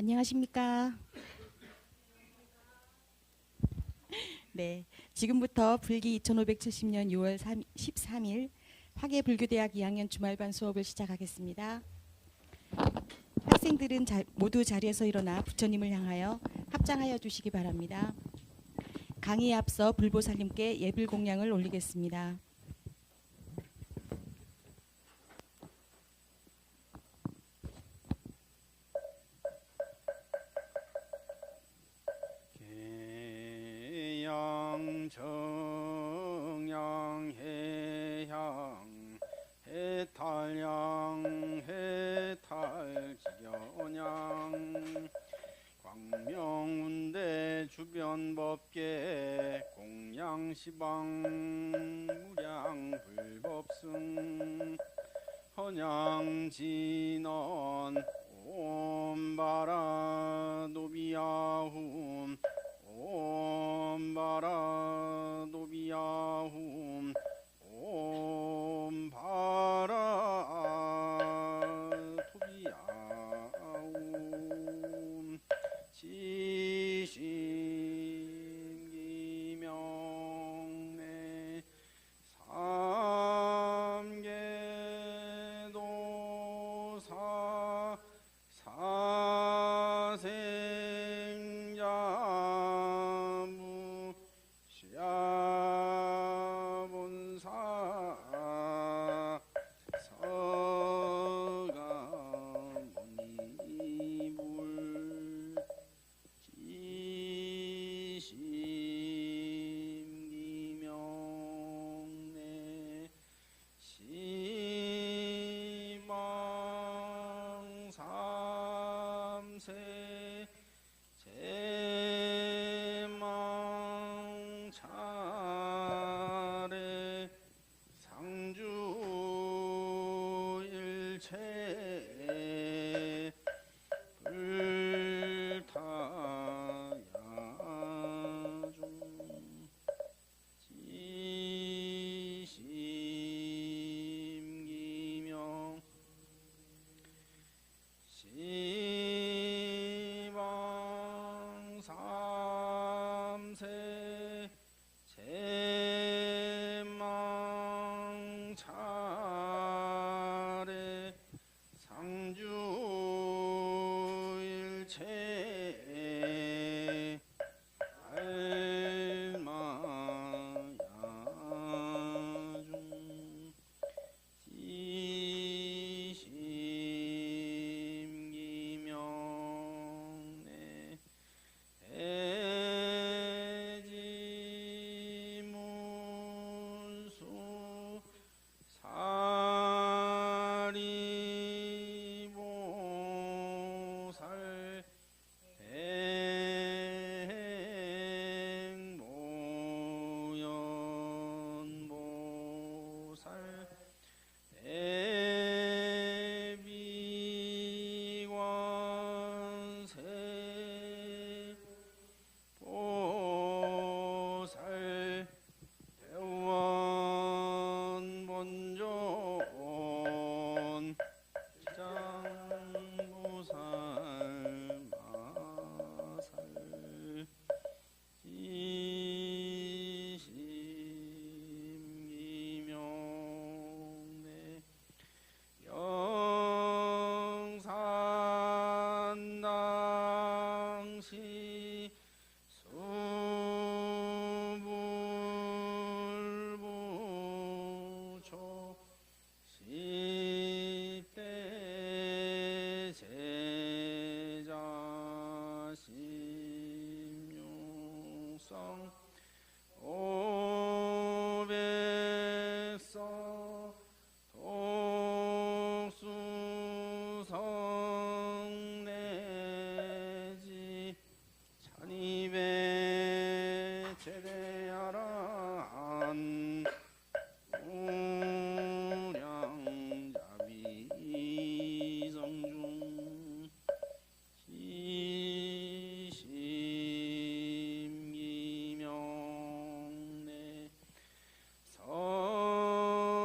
안녕하십니까? 네, 지금부터 불기 2570년 6월 13일 화계불교대학 2학년 주말반 수업을 시작하겠습니다. 학생들은 모두 자리에서 일어나 부처님을 향하여 합장하여 주시기 바랍니다. 강의에 앞서 불보살님께 예불 공양을 올리겠습니다. 정양 해향 해탈양 해탈지견양 광명운대 주변법계 공양시방 무량불법승 헌양진언 옴바라 노비야훔 옴바라 노비야훔 옴바라 토비야훔 지심기명내 삼계도사 사생자무 시아본사 서가모니불 지심기명내 시망삼세 제망차례 상주일체 불타야중 지심기명 시방삼세 제망차례 상주일체 알마야중 지심기명내 해지문수 사리보살 대행보연보살 대비관세 보살 대원본존 장보살 마살 지심기명내 영산당시 수불부초 십대 제자 심용성 오백서 독수성내지 찬입에 제대하란 우량자비성중 지심기명내 서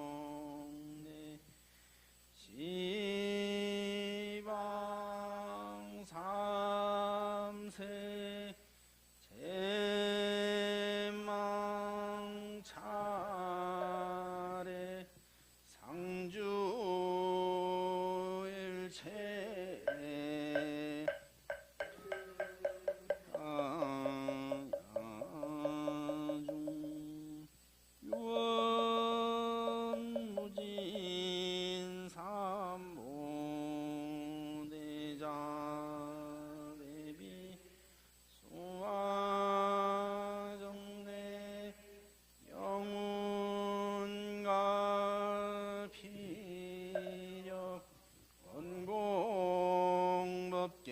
지심기명대 시방 삼세 제망차례 상주일체 중 유원무진 삼보대자 대비 수화정대 영운가 피력 원공법계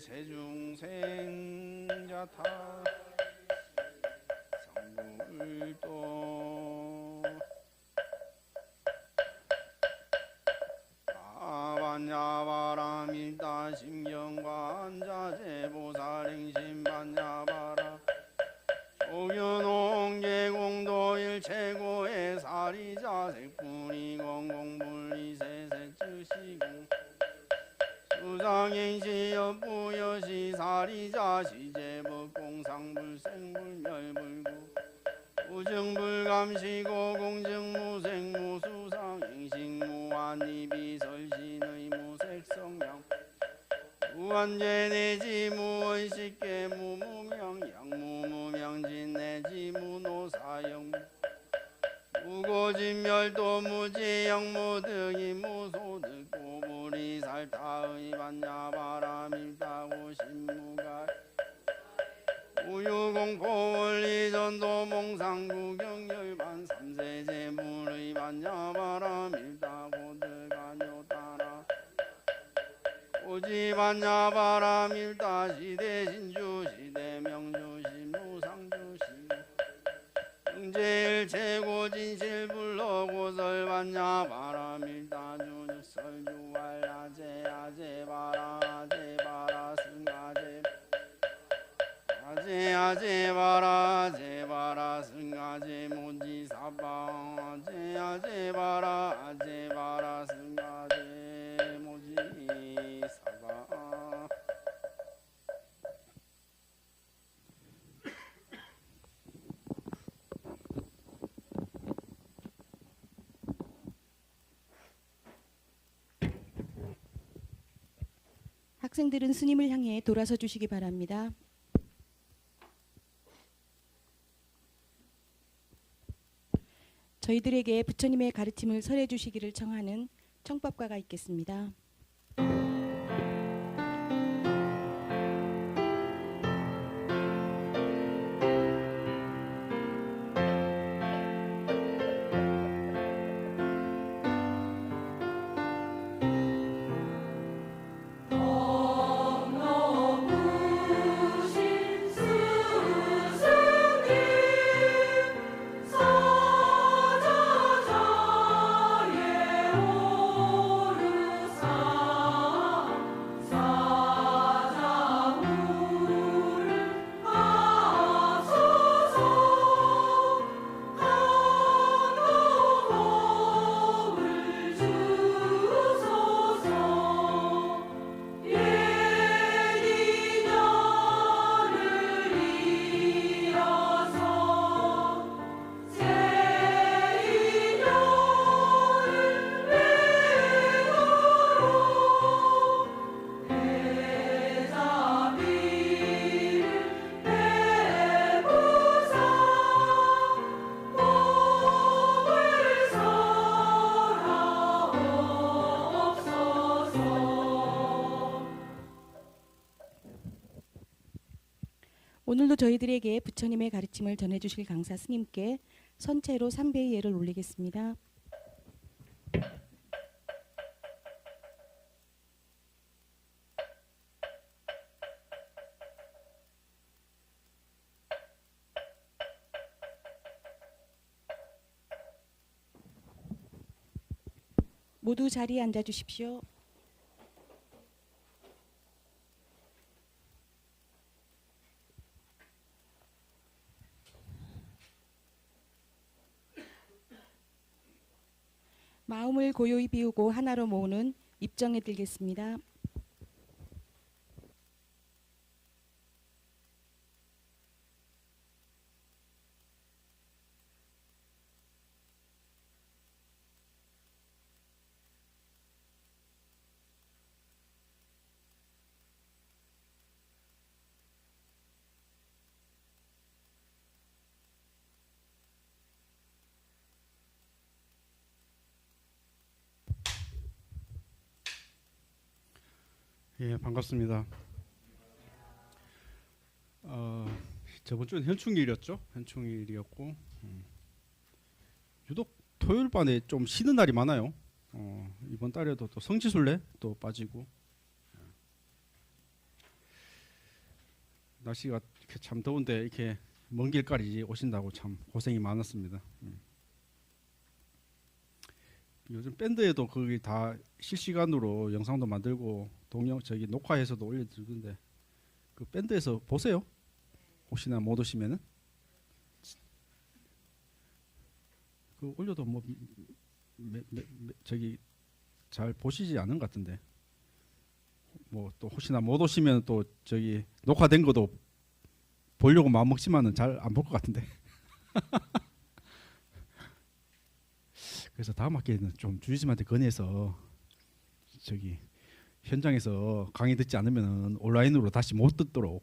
세중생자타 상불도 아반야바라밀다 심경관자제 보살행심반야바라 조견홍계공도일 최고의 사리자 색분이 공공분리세색주시공 수상행시여부여시 사리자 시제법공상불생불멸불구 우증불감시고 공증무생무수상행식무한이비설신의 무색성량 무한제내지 무원식계 무무명 양무무명진내지 무노사영 무고진멸도 무지영무득이 무소득 고불이살타의 반야바라밀다고 신무가 우유공포원리전도 몽상구경열반 삼세제물의 반야바라밀다고 득가뇨따라 오지반야바라밀다 시대신주 시대명주 신무상주 응제일 최고진실불러 고설반야바라밀다 주늑설주왈아제아제바라 아제바라 승아제 아제아제바라 아제바라 승아제 모지사방 아제아제바라 아제바라 승아제 모지사방. 학생들은 스님을 향해 돌아서 주시기 바랍니다. 저희들에게 부처님의 가르침을 설해 주시기를 청하는 청법가가 있겠습니다. 오늘도 저희들에게 부처님의 가르침을 전해주실 강사 스님께 선체로 삼배의 예를 올리겠습니다. 모두 자리에 앉아 주십시오. 마음을 고요히 비우고 하나로 모으는 입정에 들겠습니다. 예, 반갑습니다. 저번 주는 현충일이었죠. 현충일이었고 유독 토요일 반에 좀 쉬는 날이 많아요. 이번 달에도 또 성지순례 또 빠지고 날씨가 이렇게 참 더운데 이렇게 먼 길까지 오신다고 참 고생이 많았습니다. 요즘 밴드에도 거기 다 실시간으로 영상도 만들고 동영 저기 녹화해서도 올려드리던데 그 밴드에서 보세요. 혹시나 못 오시면은 그 올려도 뭐 저기 잘 보시지 않은 것 같은데 뭐 또 혹시나 못 오시면 또 저기 녹화된 것도 보려고 마음 먹지만은 잘 안 볼 것 같은데 그래서 다음 학기에는 좀 주지님한테 건의해서 저기 현장에서 강의 듣지 않으면 온라인으로 다시 못 듣도록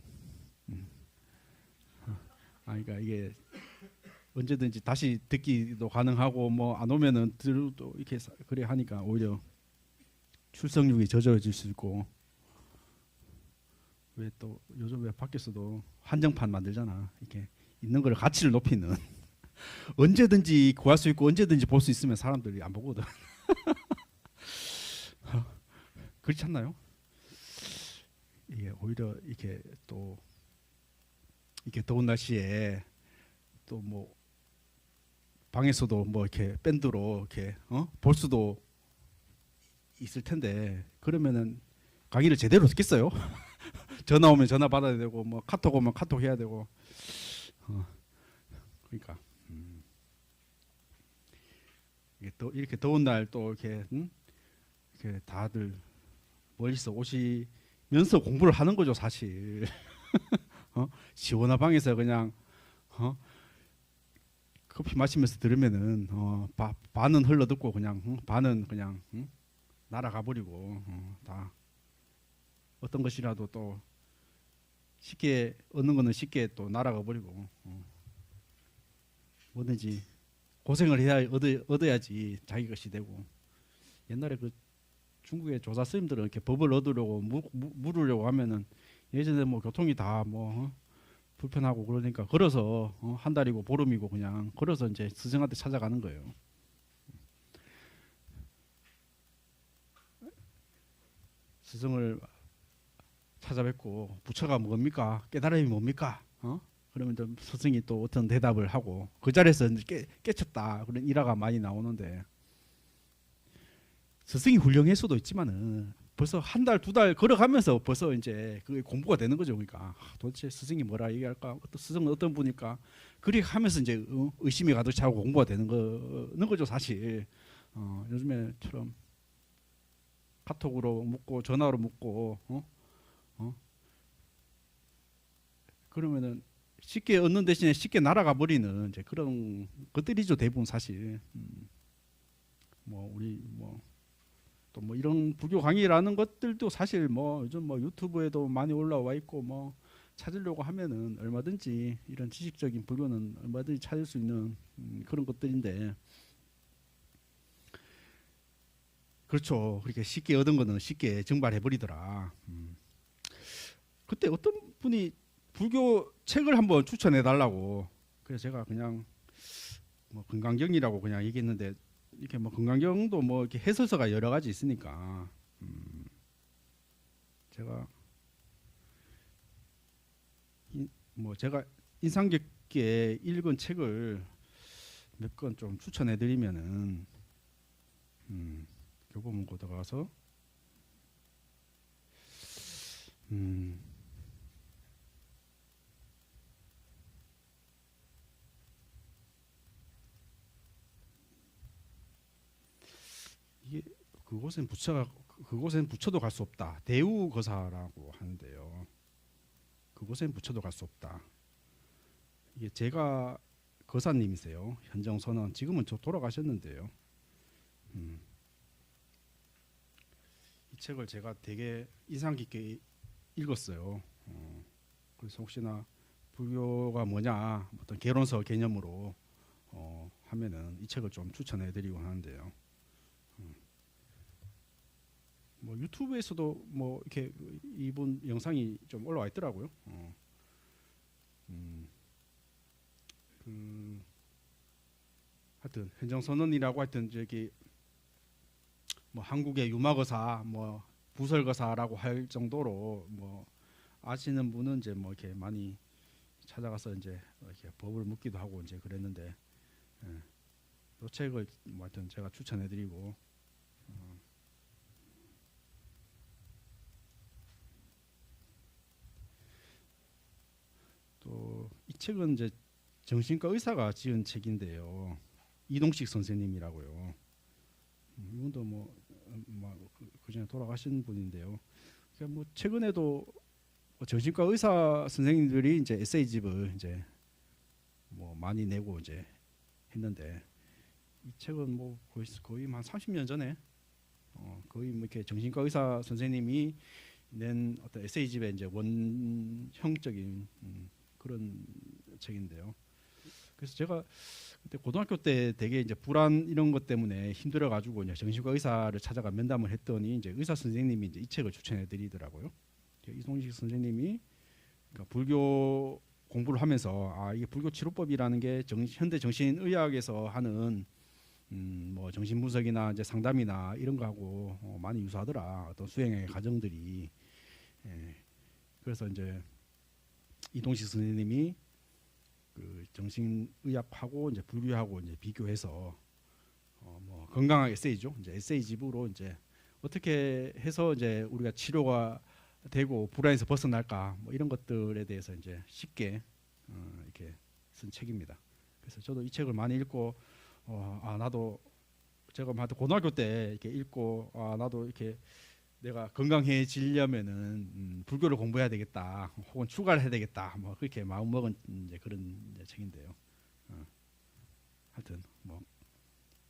그러니까 이게 언제든지 다시 듣기도 가능하고 뭐 안 오면은 들도 이렇게 그래 하니까 오히려 출석률이 저조해질 수 있고 왜 또 요즘 왜 밖에서도 한정판 만들잖아. 이렇게 있는 걸 가치를 높이는 언제든지 구할 수 있고 언제든지 볼 수 있으면 사람들이 안 보거든. 그렇지 않나요? 이게 오히려 이렇게 또 이렇게 더운 날씨에 또 뭐 방에서도 뭐 이렇게 밴드로 이렇게 볼 수도 있을 텐데 그러면은 강의를 제대로 듣겠어요? 전화 오면 전화 받아야 되고 뭐 카톡 오면 카톡 해야 되고 그러니까 이게 또 이렇게 더운 날 또 이렇게 이렇게 다들 멀리서 오시면서 공부를 하는 거죠 사실. 시원한 방에서 그냥 커피 마시면서 들으면은 반은 흘러 듣고 그냥 반은 그냥 날아가 버리고 다 어떤 것이라도 또 쉽게 얻는 거는 쉽게 또 날아가 버리고 뭐든지 고생을 해야 얻어야지 자기 것이 되고 옛날에 그 중국의 조사 스님들은 이렇게 법을 얻으려고 물으려고 하면은 예전에 뭐 교통이 다 뭐 불편하고 그러니까 걸어서 한 달이고 보름이고 그냥 걸어서 이제 스승한테 찾아가는 거예요. 스승을 찾아뵙고 부처가 뭡니까? 깨달음이 뭡니까? 그러면 좀 스승이 또 어떤 대답을 하고 그 자리에서 깨쳤다 그런 일화가 많이 나오는데 스승이 훌륭할 수도 있지만은 벌써 한 달, 두 달 걸어가면서 벌써 이제 그게 공부가 되는 거죠. 그러니까 도대체 스승이 뭐라 얘기할까? 스승은 어떤 분일까? 그렇게 하면서 이제 의심이 가득 차고 공부가 되는 거죠, 사실. 요즘에처럼 카톡으로 묻고 전화로 묻고 그러면은 쉽게 얻는 대신에 쉽게 날아가 버리는 이제 그런 것들이죠, 대부분 사실. 뭐 우리 뭐 또 뭐 이런 불교 강의라는 것들도 사실 뭐 요즘 뭐 유튜브에도 많이 올라와 있고 뭐 찾으려고 하면은 얼마든지 이런 지식적인 불교는 얼마든지 찾을 수 있는 그런 것들인데 그렇죠. 그렇게 쉽게 얻은 거는 쉽게 증발해 버리더라. 그때 어떤 분이 불교 책을 한번 추천해 달라고 그래서 제가 그냥 뭐 건강경이라고 그냥 얘기했는데 이렇게 뭐 건강경도 뭐 이렇게 해설서가 여러 가지 있으니까 제가 뭐 제가 인상 깊게 읽은 책을 몇 권 좀 추천해 드리면은 교보문고 들어가서 그곳엔 부처도 갈 수 없다. 대우거사라고 하는데요. 그곳엔 부처도 갈 수 없다. 이게 제가 거사님이세요. 현정선언 지금은 저 돌아가셨는데요. 이 책을 제가 되게 인상 깊게 읽었어요. 그래서 혹시나 불교가 뭐냐 어떤 개론서 개념으로 하면은 이 책을 좀 추천해드리고 하는데요. 뭐 유튜브에서도 뭐 이렇게 이분 영상이 좀 올라와 있더라고요. 하여튼 현정선언이라고 하여튼 저기 뭐 한국의 유마거사, 뭐 부설거사라고 할 정도로 뭐 아시는 분은 이제 뭐 이렇게 많이 찾아가서 이제 이렇게 법을 묻기도 하고 이제 그랬는데, 이 책을 뭐 하여튼 제가 추천해드리고. 또 이 책은 이제 정신과 의사가 지은 책인데요. 이동식 선생님이라고요. 이분도 뭐 그전에 돌아가신 분인데요. 그러니까 뭐 최근에도 정신과 의사 선생님들이 이제 에세이집을 이제 뭐 많이 내고 이제 했는데, 이 책은 뭐 거의 한 30년 전에 거의 뭐 이렇게 정신과 의사 선생님이 낸 어떤 에세이집의 이제 원형적인 그런 책인데요. 그래서 제가 그때 고등학교 때 되게 이제 불안 이런 것 때문에 힘들어 가지고 이제 정신과 의사를 찾아가 면담을 했더니 이제 의사 선생님이 이제 이 책을 추천해 드리더라고요. 이동식 선생님이 그러니까 불교 공부를 하면서 이게 불교 치료법이라는 게 현대 정신의학에서 하는 뭐 정신분석이나 이제 상담이나 이런 거하고 많이 유사하더라. 어떤 수행의 과정들이. 그래서 이제 이동식 선생님이 그 정신의학하고 이제 불교하고 이제 비교해서 뭐 건강한 에세이죠. 이제 에세이집으로 이제 어떻게 해서 이제 우리가 치료가 되고 불안에서 벗어날까 뭐 이런 것들에 대해서 이제 쉽게 이렇게 쓴 책입니다. 그래서 저도 이 책을 많이 읽고 나도 제가 고등학교 때 이렇게 읽고 나도 이렇게 내가 건강해지려면은 불교를 공부해야 되겠다, 혹은 출가를 해야 되겠다, 뭐 그렇게 마음 먹은 이제 그런 이제 책인데요. 하여튼 뭐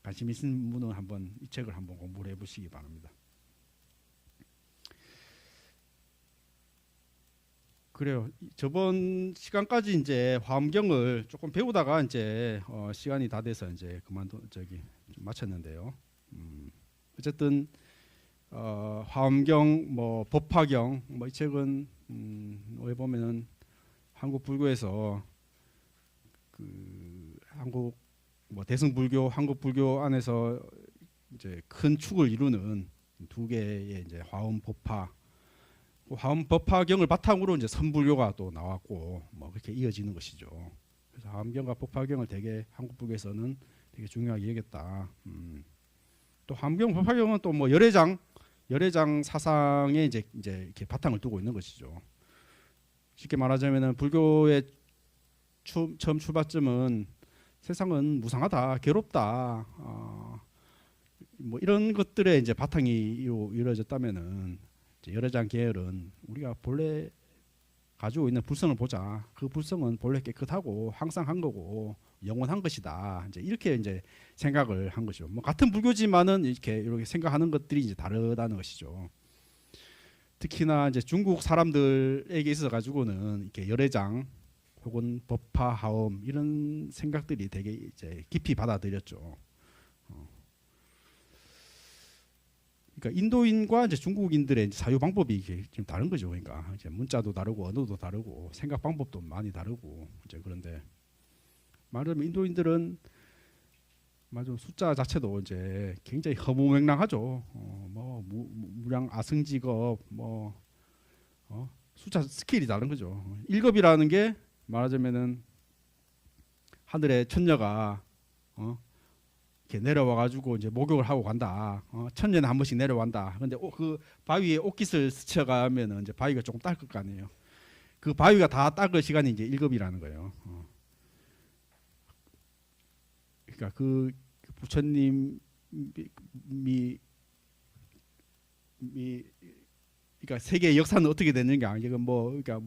관심 있는 분은 한번 이 책을 한번 공부를 해보시기 바랍니다. 그래요. 저번 시간까지 이제 화엄경을 조금 배우다가 이제 시간이 다 돼서 이제 좀 마쳤는데요. 어쨌든 화엄경, 뭐 법화경, 뭐 이 책은 왜 보면은 한국 불교에서 그 한국 뭐 대승불교, 한국 불교 안에서 이제 큰 축을 이루는 두 개의 이제 화엄 법화. 화엄 법화경을 바탕으로 이제 선불교가 또 나왔고 뭐 그렇게 이어지는 것이죠. 그래서 화엄경과 법화경을 되게 한국 불교에서는 되게 중요하게 여겼다. 또 화엄경, 법화경은 또 뭐 열애장 사상에 이제 이렇게 바탕을 두고 있는 것이죠. 쉽게 말하자면은 불교의 처음 출발점은 세상은 무상하다, 괴롭다, 뭐 이런 것들에 이제 바탕이 이루어졌다면은 열애장 계열은 우리가 본래 가지고 있는 불성을 보자. 그 불성은 본래 깨끗하고 항상한 거고 영원한 것이다. 이제 이렇게 이제 생각을 한 것이죠. 뭐 같은 불교지만은 이렇게 생각하는 것들이 이제 다르다는 것이죠. 특히나 이제 중국 사람들에게 있어 가지고는 이렇게 열애장 혹은 법화, 하엄 이런 생각들이 되게 이제 깊이 받아들였죠. 그러니까 인도인과 이제 중국인들의 사유 방법이 이게 좀 다른 거죠. 그러니까 이제 문자도 다르고 언어도 다르고 생각 방법도 많이 다르고 이제 그런데 말하자면 인도인들은 숫자 자체도 이제 굉장히 허무맹랑하죠. 뭐 무량 아승직업 숫자 스케일이 다른 거죠. 1급이라는 게 말하자면은 하늘의 천녀가 이렇게 내려와 가지고 이제 목욕을 하고 간다. 천년에 한 번씩 내려간다. 근데 그 바위에 옷깃을 스쳐가면은 이제 바위가 조금 닦을 거 아니에요. 그 바위가 다 닦을 시간이 이제 1급이라는 거예요. 그러니까 그 부처님이 그러니까 세계의 역사는 어떻게 되는가, 이건 뭐 그러니까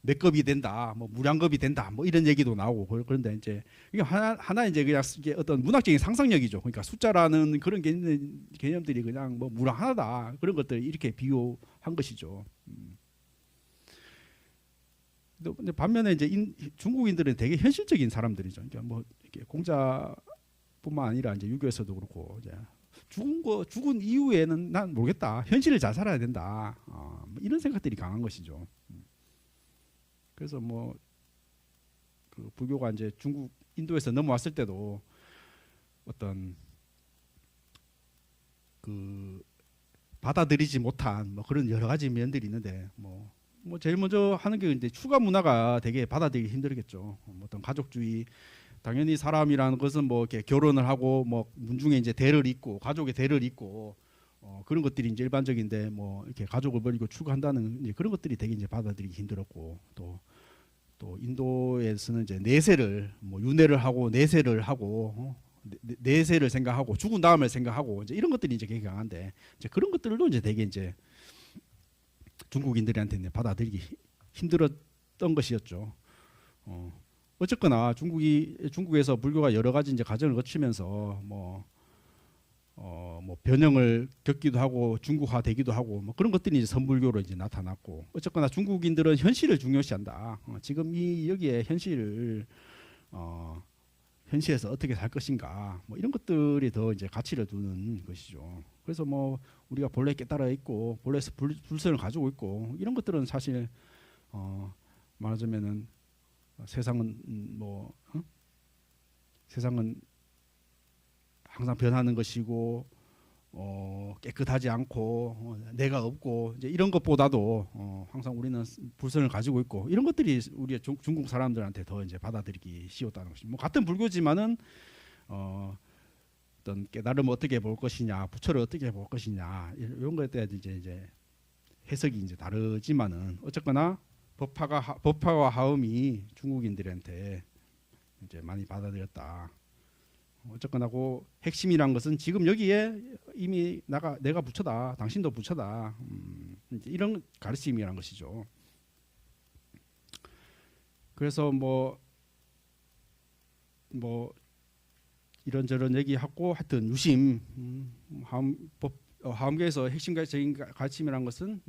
몇 급이 된다, 뭐 무량급이 된다, 뭐 이런 얘기도 나오고 그런데 이제 이게 하나 이제 그냥 이게 어떤 문학적인 상상력이죠. 그러니까 숫자라는 그런 개념들이 그냥 뭐 무량 하나다, 그런 것들 이렇게 비유한 것이죠. 근데 반면에 이제 중국인들은 되게 현실적인 사람들이죠. 그러니까 뭐 이렇게 공자뿐만 아니라 이제 유교에서도 그렇고 이제 죽은 이후에는 난 모르겠다, 현실을 잘 살아야 된다, 뭐 이런 생각들이 강한 것이죠. 그래서 뭐 그 불교가 이제 중국 인도에서 넘어왔을 때도 어떤 그 받아들이지 못한 뭐 그런 여러 가지 면들이 있는데 뭐 제일 먼저 하는 게 이제 추가 문화가 되게 받아들이기 힘들겠죠. 뭐 어떤 가족주의, 당연히 사람이라는 것은 뭐 이렇게 결혼을 하고 뭐 문중에 이제 대를 잇고 가족의 대를 잇고 그런 것들이 이제 일반적인데 뭐 이렇게 가족을 버리고 추구한다는 이제 그런 것들이 되게 이제 받아들이기 힘들었고, 또 인도에서는 이제 내세를 뭐 윤회를 하고 내세를 하고 내세를 생각하고 죽은 다음을 생각하고 이제 이런 것들이 이제 되게 강한데, 이제 그런 것들도 이제 되게 이제 중국인들한테 이제 받아들이기 힘들었던 것이었죠. 어쨌거나 중국에서 불교가 여러 가지 이제 과정을 거치면서 뭐 변형을 겪기도 하고 중국화 되기도 하고 뭐 그런 것들이 이제 선불교로 이제 나타났고, 어쨌거나 중국인들은 현실을 중요시한다. 지금 여기에 현실에서 어떻게 살 것인가, 뭐 이런 것들이 더 이제 가치를 두는 것이죠. 그래서 뭐 우리가 본래 깨달아 있고 본래서 불선을 가지고 있고 이런 것들은 사실 말하자면은 세상은 세상은 항상 변하는 것이고 깨끗하지 않고 내가 없고 이제 이런 것보다도 항상 우리는 불선을 가지고 있고 이런 것들이 우리 중국 사람들한테 더 이제 받아들이기 쉬웠다는 것이, 뭐 같은 불교지만은 어떤 깨달음을 어떻게 볼 것이냐, 부처를 어떻게 볼 것이냐 이런 것에 대한 이제 해석이 이제 다르지만은 어쨌거나 법화와 하음이 중국인들한테 이제 많이 받아들였다. 어쨌거나 그 핵심이란 것은 지금 여기에 이미 내가 부처다, 당신도 부처다, 이런 가르침이란 것이죠. 그래서 뭐 이런저런 얘기하고 하여튼 유심, 하음계에서 핵심적인 가르침이란 것은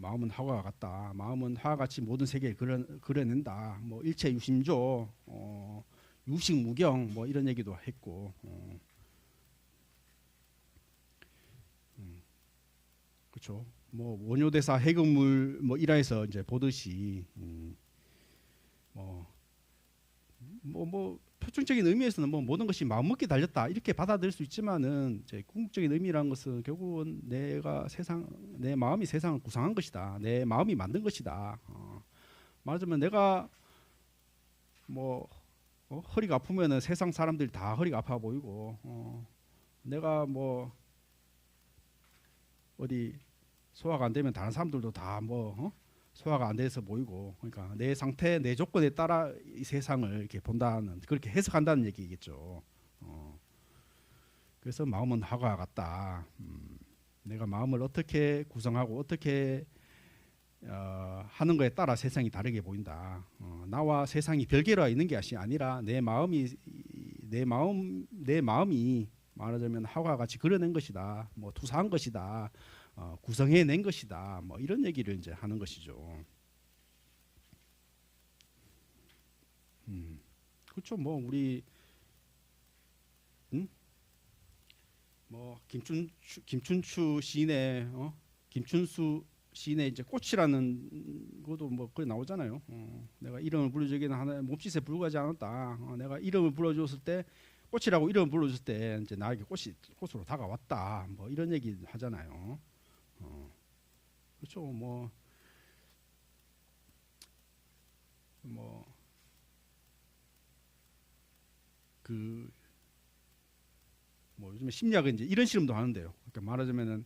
마음은 화와 같다, 마음은 화와 같이 모든 세계를 그려낸다, 뭐 일체 유심조, 유식무경 뭐 이런 얘기도 했고, 그렇죠. 뭐 원효대사 해금물 뭐 일화에서 이제 보듯이 표준적인 의미에서는 뭐 모든 것이 마음먹기에 달렸다 이렇게 받아들일 수 있지만은 이제 궁극적인 의미라는 것은 결국은 내 마음이 세상을 구성한 것이다, 내 마음이 만든 것이다. 말하자면 내가 뭐 허리가 아프면은 세상 사람들이 다 허리가 아파 보이고, 내가 뭐 어디 소화가 안 되면 다른 사람들도 다 소화가 안 돼서 보이고, 그러니까 내 상태, 내 조건에 따라 이 세상을 이렇게 본다는, 그렇게 해석한다는 얘기겠죠. 그래서 마음은 화가 같다. 내가 마음을 어떻게 구성하고 어떻게 하는 거에 따라 세상이 다르게 보인다. 나와 세상이 별개로 있는 것이 아니라 내 마음이 말하자면 화가 같이 그려낸 것이다, 뭐 투사한 것이다, 구성해낸 것이다, 뭐 이런 얘기를 이제 하는 것이죠. 그렇죠. 뭐 우리 뭐 김춘추 시인의 김춘수 시인의 이제 꽃이라는 것도 뭐 그래 나오잖아요. 내가 이름을 불러주기는 하나 몸짓에 불과하지 않았다. 내가 이름을 불러줬을 때, 꽃이라고 이름을 불러줬을 때 이제 나에게 꽃으로 다가왔다. 뭐 이런 얘기 하잖아요. 그렇죠. 요즘에 심리학은 이제 이런 실험도 하는데요. 그러니까 말하자면은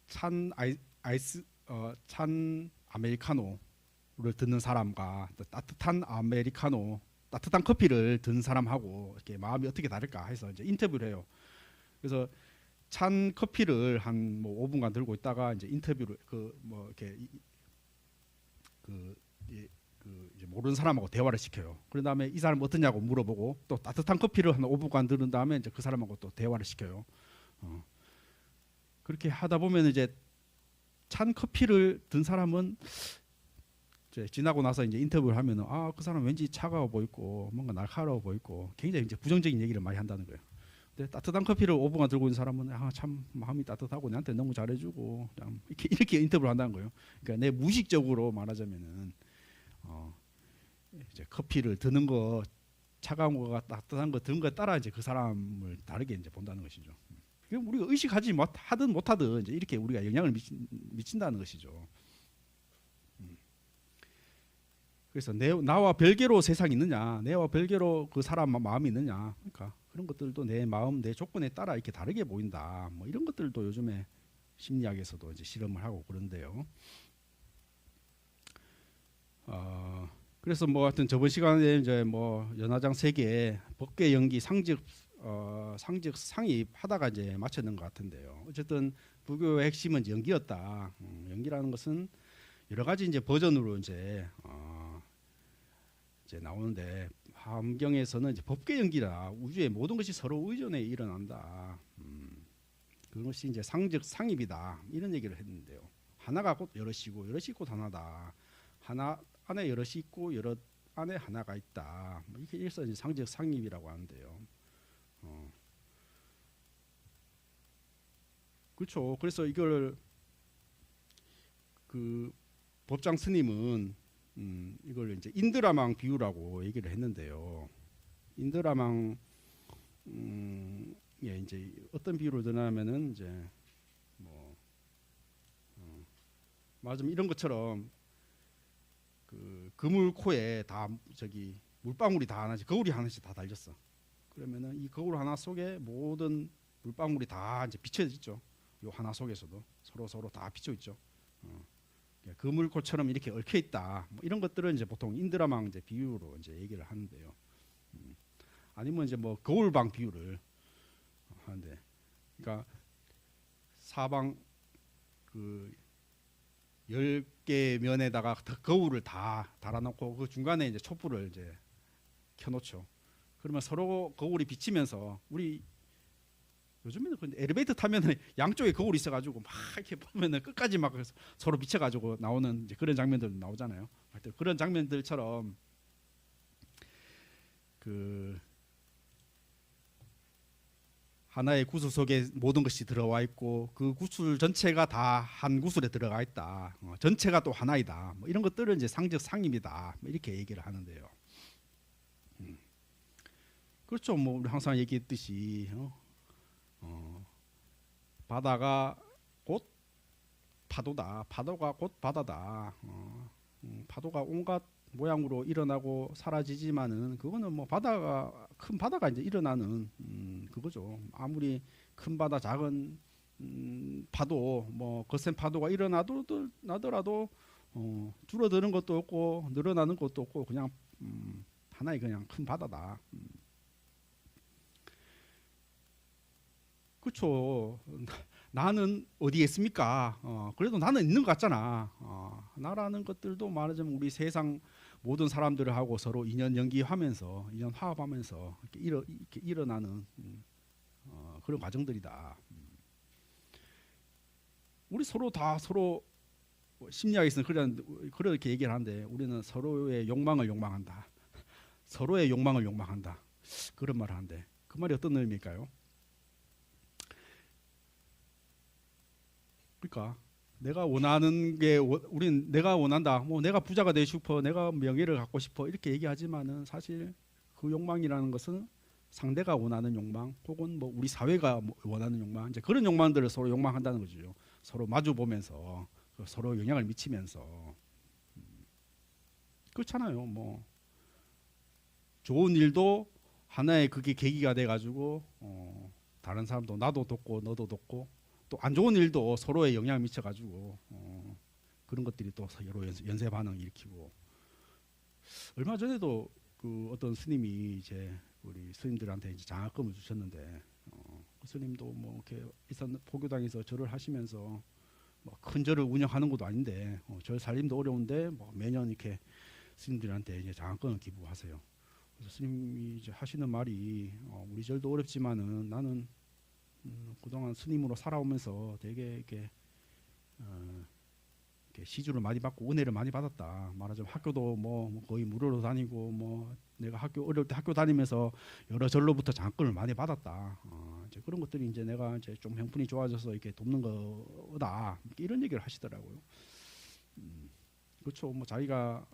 찬 아메리카노를 듣는 사람과 따뜻한 아메리카노 따뜻한 커피를 든 사람하고 이렇게 마음이 어떻게 다를까 해서 이제 인터뷰를 해요. 그래서 찬 커피를 한 뭐 5분간 들고 있다가 이제 인터뷰를 그 뭐 이렇게 그 이제 모르는 사람하고 대화를 시켜요. 그런 다음에 이 사람 어떠냐고 물어보고 또 따뜻한 커피를 한 5분간 들은 다음에 이제 그 사람하고 또 대화를 시켜요. 그렇게 하다 보면 이제 찬 커피를 든 사람은 이제 지나고 나서 이제 인터뷰를 하면은 아, 그 사람 왠지 차가워 보이고 뭔가 날카로워 보이고 굉장히 이제 부정적인 얘기를 많이 한다는 거예요. 근데 따뜻한 커피를 5분간 들고 있는 사람은 아, 참 마음이 따뜻하고 나한테 너무 잘해주고 이렇게 인터뷰를 한다는 거예요. 그러니까 내 무의식적으로 말하자면은 이제 커피를 드는 거 차가운 거가 따뜻한 거 든 거에 따라 이제 그 사람을 다르게 이제 본다는 것이죠. 그럼 우리가 의식하지 하든 못하든 이제 이렇게 우리가 영향을 미친다는 것이죠. 그래서 나와 별개로 세상이 있느냐, 내와 별개로 그 사람 마음이 있느냐, 그러니까 그런 것들도 내 마음, 내 조건에 따라 이렇게 다르게 보인다. 뭐 이런 것들도 요즘에 심리학에서도 이제 실험을 하고 그런데요. 그래서 뭐 하여튼 저번 시간에 이제 뭐 연화장 3개 법계 연기 상직 상입하다가 이제 마쳤는 것 같은데요. 어쨌든 불교의 핵심은 연기였다. 연기라는 것은 여러 가지 이제 버전으로 이제 나오는데 함경에서는 이제 법계 연기라 우주의 모든 것이 서로 의존해 일어난다. 그것이 이제 상즉 상입이다. 이런 얘기를 했는데요. 하나가 곧 여럿이고 여럿이 곧 하나다. 하나 안에 여럿이 있고 여럿 안에 하나가 있다. 이렇게 해서 이제 상즉 상입이라고 하는데요. 그렇죠. 그래서 이걸 그 법장 스님은 이걸 이제 인드라망 비유라고 얘기를 했는데요. 인드라망 예, 이제 어떤 비유를 드냐면은 이제 뭐 맞으면 이런 것처럼 그 그물코에 다 저기 물방울이 다 하나씩 거울이 하나씩 다 달렸어. 그러면은 이 거울 하나 속에 모든 물방울이 다 이제 비춰지죠. 요 하나 속에서도 서로 다 비쳐 있죠. 그물코처럼 이렇게 얽혀 있다. 뭐 이런 것들은 이제 보통 인드라망 이제 비유로 이제 얘기를 하는데요. 아니면 이제 뭐 거울방 비유를 하는데, 그러니까 사방 그 10개 면에다가 거울을 다 달아놓고 그 중간에 이제 촛불을 이제 켜놓죠. 그러면 서로 거울이 비치면서 우리 요즘에는 근데 엘리베이터 타면은 양쪽에 거울이 있어가지고 막 이렇게 보면은 끝까지 막 서로 비쳐가지고 나오는 이제 그런 장면들 나오잖아요. 하여튼 그런 장면들처럼 그 하나의 구슬 속에 모든 것이 들어와 있고 그 구슬 전체가 다 한 구슬에 들어가 있다. 전체가 또 하나이다. 뭐 이런 것들은 이제 상적 상임이다. 뭐 이렇게 얘기를 하는데요. 그렇죠. 뭐 우리 항상 얘기했듯이 바다가 곧 파도다. 파도가 곧 바다다. 파도가 온갖 모양으로 일어나고 사라지지만은 그거는 뭐 바다가 큰 바다가 이제 일어나는 그거죠. 아무리 큰 바다 작은 파도 뭐 거센 파도가 일어나더라도 줄어드는 것도 없고 늘어나는 것도 없고 그냥 하나의 그냥 큰 바다다. 그렇죠. 나는 어디에 있습니까? 그래도 나는 있는 것 같잖아. 나라는 것들도 말하자면 우리 세상 모든 사람들하고 서로 인연 연기하면서 인연 화합하면서 이렇게 일어나는 그런 과정들이다. 우리 서로 다 서로 심리학에서는 그렇게 얘기를 하는데 우리는 서로의 욕망을 욕망한다. 서로의 욕망을 욕망한다. 그런 말을 하는데 그 말이 어떤 의미일까요? 그러니까 내가 원하는 게 우린 내가 원한다. 뭐 내가 부자가 되고 싶어, 내가 명예를 갖고 싶어 이렇게 얘기하지만은 사실 그 욕망이라는 것은 상대가 원하는 욕망, 혹은 뭐 우리 사회가 원하는 욕망, 이제 그런 욕망들을 서로 욕망한다는 거죠. 서로 마주 보면서 서로 영향을 미치면서 그렇잖아요. 뭐 좋은 일도 하나의 그게 계기가 돼가지고 다른 사람도 나도 돕고 너도 돕고. 또 안 좋은 일도 서로에 영향을 미쳐가지고 그런 것들이 또 서로 연쇄 반응 일으키고 얼마 전에도 그 어떤 스님이 이제 우리 스님들한테 이제 장학금을 주셨는데 그 스님도 뭐 이렇게 일산 포교당에서 절을 하시면서 뭐 큰 절을 운영하는 것도 아닌데 절 살림도 어려운데 뭐 매년 이렇게 스님들한테 이제 장학금을 기부하세요. 그래서 스님이 이제 하시는 말이 우리 절도 어렵지만은 나는 그동안 스님으로 살아오면서 되게 이렇게 이렇게 시주를 많이 받고 은혜를 많이 받았다. 말하자면 학교도 뭐 거의 무료로 다니고 뭐 내가 학교 어려울 때 학교 다니면서 여러 절로부터 장학금을 많이 받았다. 이제 그런 것들이 이제 내가 이제 좀 형편이 좋아져서 이렇게 돕는 거다. 이런 얘기를 하시더라고요. 그렇죠. 뭐 자기가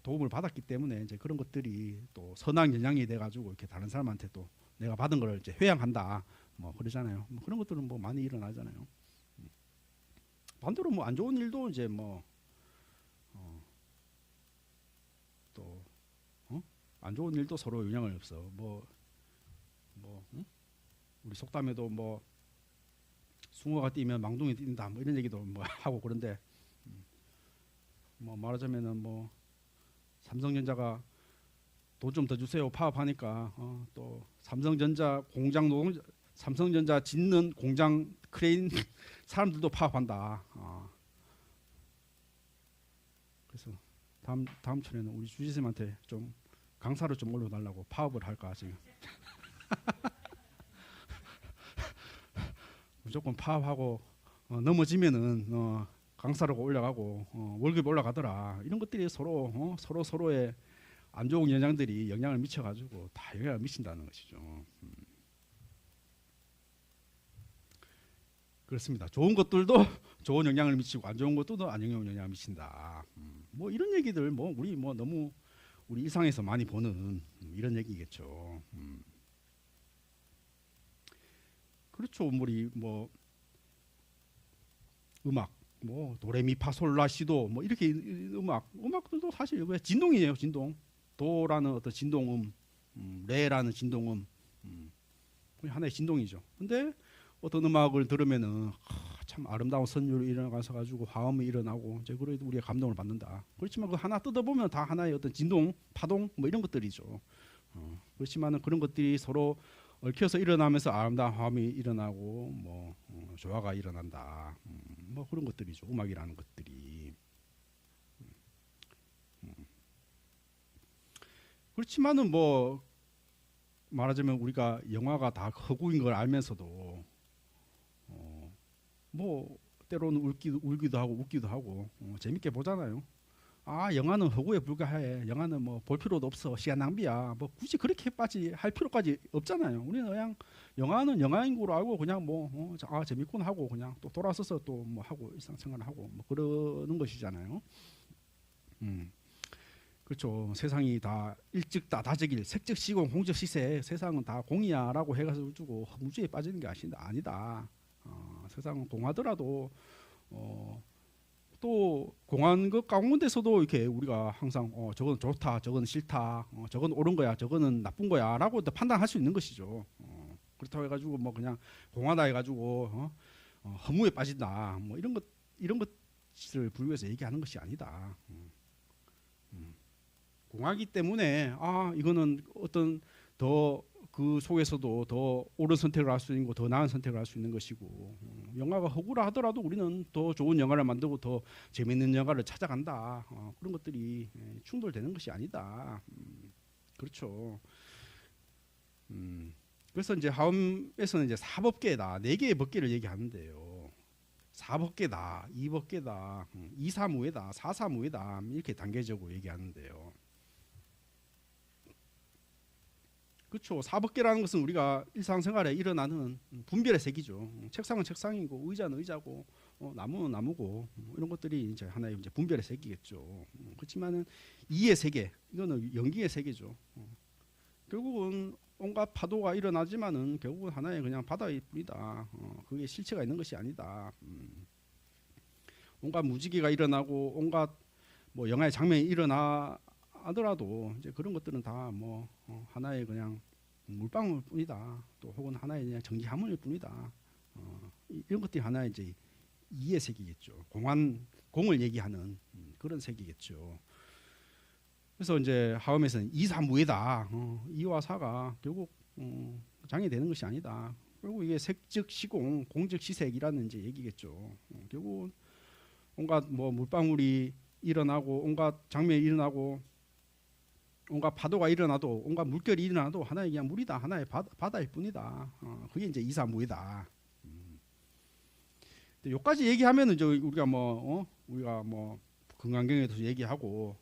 도움을 받았기 때문에 이제 그런 것들이 또 선한 영향이 돼가지고 이렇게 다른 사람한테 또 내가 받은 걸 이제 회양한다. 뭐 그러잖아요. 뭐 그런 것들은 뭐 많이 일어나잖아요. 반대로 뭐 안 좋은 일도 이제 뭐 또 안 좋은 일도 서로 영향을 없어. 우리 속담에도 뭐 숭어가 뛰면 망둥이 뛴다 뭐 이런 얘기도 뭐 하고 그런데 뭐 말하자면은 뭐 삼성전자가 돈 좀 더 주세요 파업하니까 또 삼성전자 삼성전자 짓는 공장 크레인 사람들도 파업한다. 그래서 다음春에는 우리 주지쌤한테 좀 강사를 좀 올려달라고 파업을 할까 지금. 무조건 파업하고 넘어지면은 강사로 올라가고 월급이 올라가더라. 이런 것들이 서로의 안 좋은 영향들이 영향을 미쳐가지고 다 영향을 미친다는 것이죠. 그렇습니다. 좋은 것들도 좋은 영향을 미치고 안 좋은 것들도 안 좋은 영향을 미친다. 뭐 이런 얘기들 뭐 우리 뭐 너무 우리 일상에서 많이 보는 이런 얘기겠죠. 그렇죠. 우리 뭐 음악 뭐 도레미파솔라시도 뭐 이렇게 음악들도 사실 왜 진동이에요. 진동. 도라는 어떤 진동음, 레라는 진동음, 그냥 하나의 진동이죠. 근데 어떤 음악을 들으면은 참 아름다운 선율이 일어나서 가지고 화음이 일어나고 이제 그래도 우리가 감동을 받는다. 그렇지만 그 하나 뜯어보면 다 하나의 어떤 진동, 파동 뭐 이런 것들이죠. 그렇지만은 그런 것들이 서로 얽혀서 일어나면서 아름다운 화음이 일어나고 뭐 조화가 일어난다. 뭐 그런 것들이죠. 음악이라는 것들이. 그렇지만은 뭐 말하자면 우리가 영화가 다 허구인 걸 알면서도 뭐 때로는 울기도 하고 웃기도 하고 재밌게 보잖아요. 영화는 허구에 불과해. 영화는 뭐 볼 필요도 없어. 시간 낭비야. 뭐 굳이 그렇게까지 할 필요까지 없잖아요. 우리는 그냥 영화는 영화인 거로 알고 그냥 뭐 재밌군 하고 그냥 또 돌아서서 또 뭐 하고 일상생활을 하고 뭐 그러는 것이잖아요. 그렇죠. 세상이 다 일즉 다다적일 색즉 시공 공적 시세 세상은 다 공이야라고 해가지고 무지에 빠지는 게 아니다. 세상은 공하더라도 또 공한 것 가운데서도 이렇게 우리가 항상 저건 좋다, 저건 싫다, 저건 옳은 거야, 저거는 나쁜 거야라고 판단할 수 있는 것이죠. 그렇다고 해가지고 뭐 그냥 공하다 해가지고 허무에 빠진다, 뭐 이런 것을 불교에서 얘기하는 것이 아니다. 공하기 때문에 이거는 어떤 더 그 속에서도 더 옳은 선택을 할 수 있는 거, 더 나은 선택을 할 수 있는 것이고 영화가 허구라 하더라도 우리는 더 좋은 영화를 만들고 더 재미있는 영화를 찾아간다. 그런 것들이 충돌되는 것이 아니다. 그렇죠. 그래서 이제 하엄에서는 이제 사법계다, 네 개의 법계를 얘기하는데요. 사법계다, 이법계다, 이사무예다, 사사무예다 이렇게 단계적으로 얘기하는데요. 그렇죠. 사법계라는 것은 우리가 일상생활에 일어나는 분별의 세계죠. 책상은 책상이고 의자는 의자고 나무는 나무고 이런 것들이 이제 하나의 이제 분별의 세계겠죠. 그렇지만은 이의 세계, 이거는 연기의 세계죠. 결국은 온갖 파도가 일어나지만은 결국은 하나의 그냥 바다일 뿐이다. 그게 실체가 있는 것이 아니다. 온갖 무지개가 일어나고 온갖 뭐 영화의 장면이 일어나더라도 이제 그런 것들은 다 뭐 하나의 그냥 물방울 뿐이다. 또 혹은 하나의 그냥 정지화물일 뿐이다. 이런 것들이 하나의 이제 이의 세계겠죠. 공을 얘기하는 그런 세계겠죠. 그래서 이제 하음에서는 이사무예다. 이와 사가 결국 장이 되는 것이 아니다. 결국 이게 색즉 시공, 공즉 시색이라는 이제 얘기겠죠. 결국 온갖 뭐 물방울이 일어나고 온갖 장면이 일어나고 온갖 파도가 일어나도 온갖 물결이 일어나도 하나의 그냥 물이다. 하나의 바다일 뿐이다. 그게 이제 이사무예다. 여기까지 얘기하면은 저 우리가 뭐 금강경에 대해서 얘기하고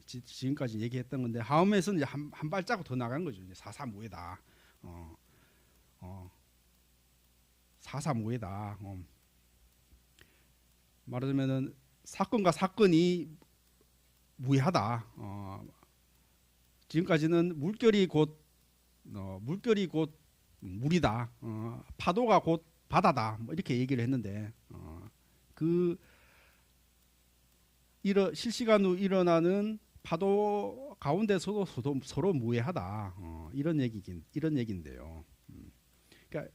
지금까지 얘기했던 건데 하음에서는 이제 한 발자국 더 나간 거죠. 이제 사사무예다. 사사무예다. 말하자면은 사건과 사건이 무해하다. 지금까지는 물결이 곧 물이다. 파도가 곧 바다다. 뭐 이렇게 얘기를 했는데 실시간으로 일어나는 파도 가운데서도 서로 무해하다. 이런 얘기인데요. 그러니까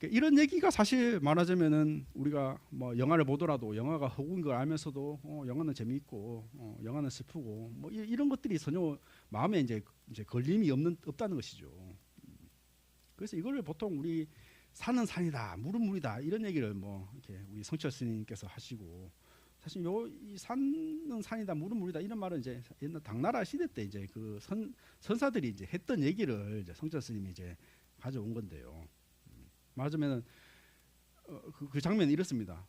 이런 얘기가 사실 말하자면은 우리가 뭐 영화를 보더라도 영화가 허구인 걸 알면서도 영화는 재미있고 영화는 슬프고 뭐 이런 것들이 전혀 마음에 이제 걸림이 없다는 것이죠. 그래서 이거를 보통 우리 산은 산이다, 물은 물이다 이런 얘기를 뭐 이렇게 우리 성철 스님께서 하시고 사실 이 산은 산이다, 물은 물이다 이런 말은 이제 옛날 당나라 시대 때 이제 그 선사들이 이제 했던 얘기를 이제 성철 스님이 이제 가져온 건데요. 말하자면 그 장면이 이렇습니다.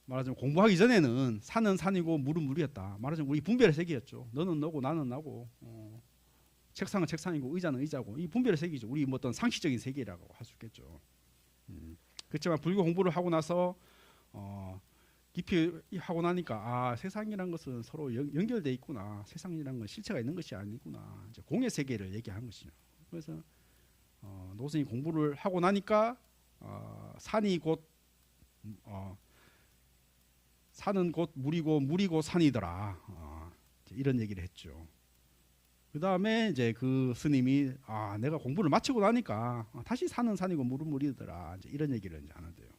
말하자면 공부하기 전에는 산은 산이고 물은 물이었다. 말하자면 우리 분별의 세계였죠. 너는 너고 나는 나고 책상은 책상이고 의자는 의자고 이 분별의 세계죠. 우리 뭐 어떤 상식적인 세계라고 할 수 있겠죠. 그렇지만 불교 공부를 하고 나서 깊이 하고 나니까 세상이란 것은 서로 연결돼 있구나. 세상이란 건 실체가 있는 것이 아니구나. 이제 공의 세계를 얘기한 것이죠. 그래서 노선이 공부를 하고 나니까 산이 곧 산은 곧 물이고 물이 곧 산이더라. 이런 얘기를 했죠. 그 다음에 이제 그 스님이 내가 공부를 마치고 나니까 다시 산은 산이고 물은 물이더라. 이제 이런 얘기를 이제 하는데요.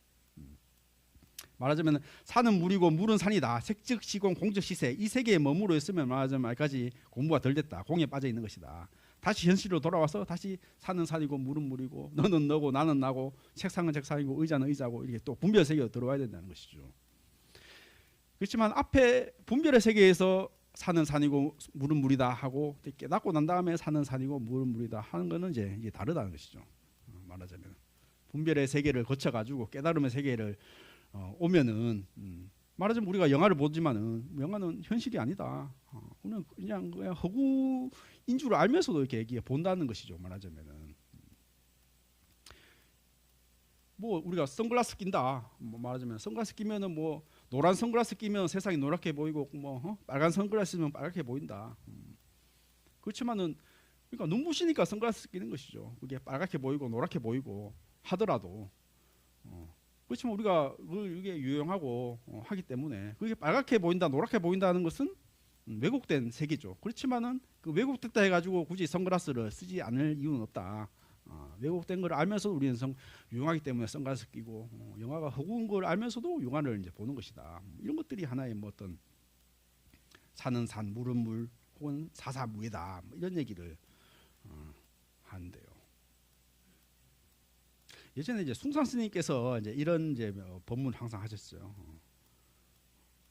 말하자면 산은 물이고 물은 산이다. 색즉 시공 공즉 시세 이 세계에 머무르 있으면 말하자면 말까지 공부가 덜 됐다. 공에 빠져 있는 것이다. 다시 현실로 돌아와서 다시 산은 산이고 물은 물이고 너는 너고 나는 나고 책상은 책상이고 의자는 의자고 이렇게 또 분별 세계로 들어와야 된다는 것이죠. 그렇지만 앞에 분별의 세계에서 산은 산이고 물은 물이다 하고 깨닫고 난 다음에 산은 산이고 물은 물이다 하는 거는 이제 다르다는 것이죠. 말하자면 분별의 세계를 거쳐 가지고 깨달음의 세계를 오면은 말하자면 우리가 영화를 보지만은 영화는 현실이 아니다. 그냥 허구인 줄 알면서도 이렇게 본다는 것이죠. 말하자면은 뭐 우리가 선글라스 낀다. 뭐 말하자면 선글라스 끼면은 뭐 노란 선글라스 끼면 세상이 노랗게 보이고 뭐 빨간 선글라스 쓰면 빨갛게 보인다. 그렇지만은 그러니까 눈부시니까 선글라스 끼는 것이죠. 그게 빨갛게 보이고 노랗게 보이고 하더라도 그렇지만 우리가 이게 유용하고 하기 때문에 그게 빨갛게 보인다, 노랗게 보인다는 것은 왜곡된 세계죠. 그렇지만은 그 왜곡됐다 해가지고 굳이 선글라스를 쓰지 않을 이유는 없다. 왜곡된 걸 알면서도 우리는 유용하기 때문에 선글라스 끼고 영화가 허구인 걸 알면서도 영화를 이제 보는 것이다. 이런 것들이 하나의 뭐 어떤 산은 산, 물은 물, 혹은 사사무예다. 뭐 이런 얘기를 하는데요. 예전에 이제 숭산 스님께서 이제 이런 이제 법문 항상 하셨어요.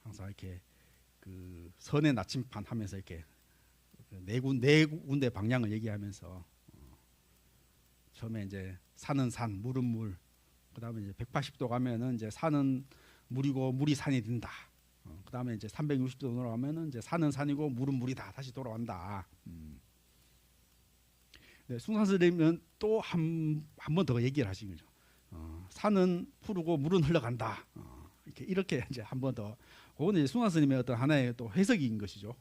항상 이렇게 그 선의 나침판 하면서 이렇게 네 군데 방향을 얘기하면서 처음에 이제 산은 산, 물은 물, 그다음에 이제 180도 가면은 이제 산은 물이고 물이 산이 된다. 그다음에 이제 360도 돌아가면은 이제 산은 산이고 물은 물이다. 다시 돌아간다. 네, 숭산 스님은 또 한 번 더 얘기를 하신 거죠. 산은 푸르고 물은 흘러간다. 이렇게 이제 한 번 더. 그거는 이제 숭산 스님의 어떤 하나의 또 해석인 것이죠.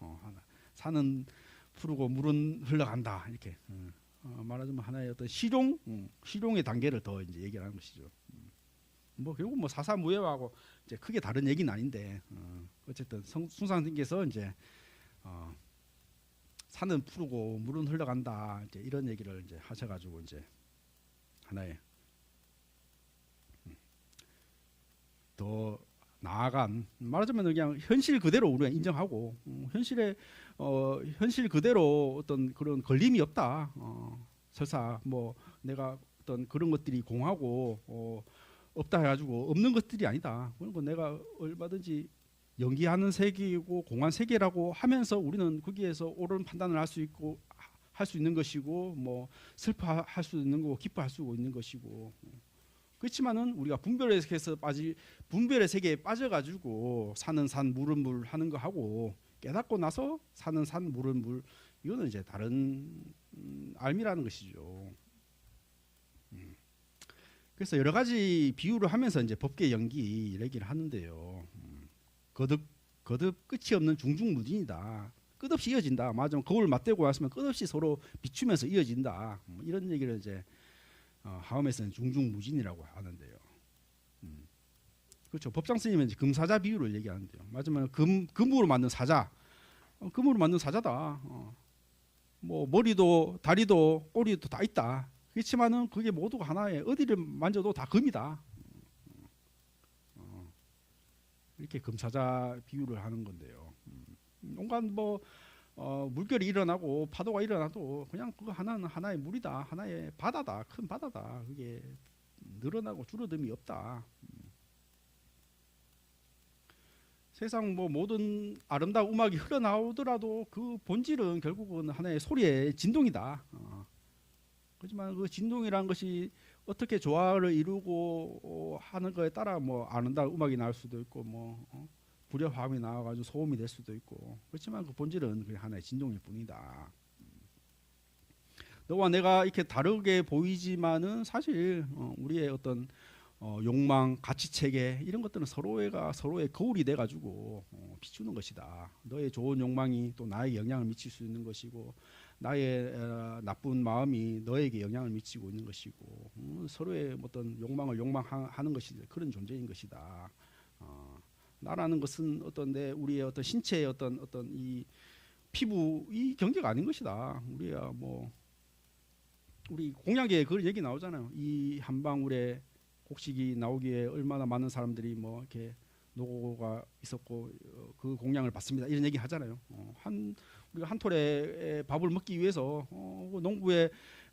산은 푸르고 물은 흘러간다. 이렇게 말하자면 하나의 어떤 실용의 단계를 더 이제 얘기를 하는 것이죠. 뭐 결국 뭐 사사무예하고 이제 크게 다른 얘기는 아닌데 어쨌든 숭산 스님께서 이제 산은 푸르고 물은 흘러간다 이제 이런 얘기를 이제 하셔가지고 이제 하나의 더 나아간 말하자면 그냥 현실 그대로 우리가 인정하고 현실 그대로 어떤 그런 걸림이 없다. 설사 뭐 내가 어떤 그런 것들이 공하고 없다 해가지고 없는 것들이 아니다. 그런 거 내가 얼마든지 연기하는 세계이고 공한 세계라고 하면서 우리는 거기에서 옳은 판단을 할 수 있고 할 수 있는 것이고 뭐 슬퍼할 수 있는 거고 기뻐할 수 있는 것이고 그렇지만은 우리가 분별의 세계에 빠져가지고 사는 산 물은 물 하는 거 하고 깨닫고 나서 사는 산 물은 물 이거는 이제 다른 알미라는 것이죠. 그래서 여러 가지 비유를 하면서 이제 법계 연기 얘기를 하는데요. 거듭 끝이 없는 중중무진이다. 끝없이 이어진다. 맞아. 거울 맞대고 왔으면 끝없이 서로 비추면서 이어진다. 이런 얘기를 이제 하엄에서는 중중무진이라고 하는데요. 그렇죠. 법장 스님은 이제 금사자 비유를 얘기하는데요. 맞으면 금으로 만든 사자, 금으로 만든 사자다. 뭐 머리도 다리도 꼬리도 다 있다. 그렇지만은 그게 모두가 하나의 어디를 만져도 다 금이다. 이렇게 금사자 비유를 하는 건데요. 온갖 뭐 물결이 일어나고 파도가 일어나도 그냥 그거 하나의 물이다. 하나의 바다다. 큰 바다다. 그게 늘어나고 줄어듦이 없다. 세상 뭐 모든 아름다운 음악이 흘러나오더라도 그 본질은 결국은 하나의 소리의 진동이다. 그렇지만 그 진동이라는 것이 어떻게 조화를 이루고 하는 거에 따라 뭐 아름다운 음악이 나올 수도 있고 뭐 불협화음이 나와가지고 소음이 될 수도 있고 그렇지만 그 본질은 그냥 하나의 진동일 뿐이다. 너와 내가 이렇게 다르게 보이지만은 사실 우리의 어떤 욕망, 가치 체계 이런 것들은 서로의 거울이 돼 가지고 비추는 것이다. 너의 좋은 욕망이 또 나에게 영향을 미칠 수 있는 것이고 나의 나쁜 마음이 너에게 영향을 미치고 있는 것이고 서로의 어떤 욕망을 욕망하는 것이 그런 존재인 것이다. 나라는 것은 우리의 어떤 신체의 어떤 이 피부 이 경계가 아닌 것이다. 우리야 뭐 우리 공약에 그런 얘기 나오잖아요. 이 한 방울에 곡식이 나오기에 얼마나 많은 사람들이 뭐 이렇게 노고가 있었고 그 공양을 받습니다. 이런 얘기 하잖아요. 우리가 한 톨에 밥을 먹기 위해서 농부에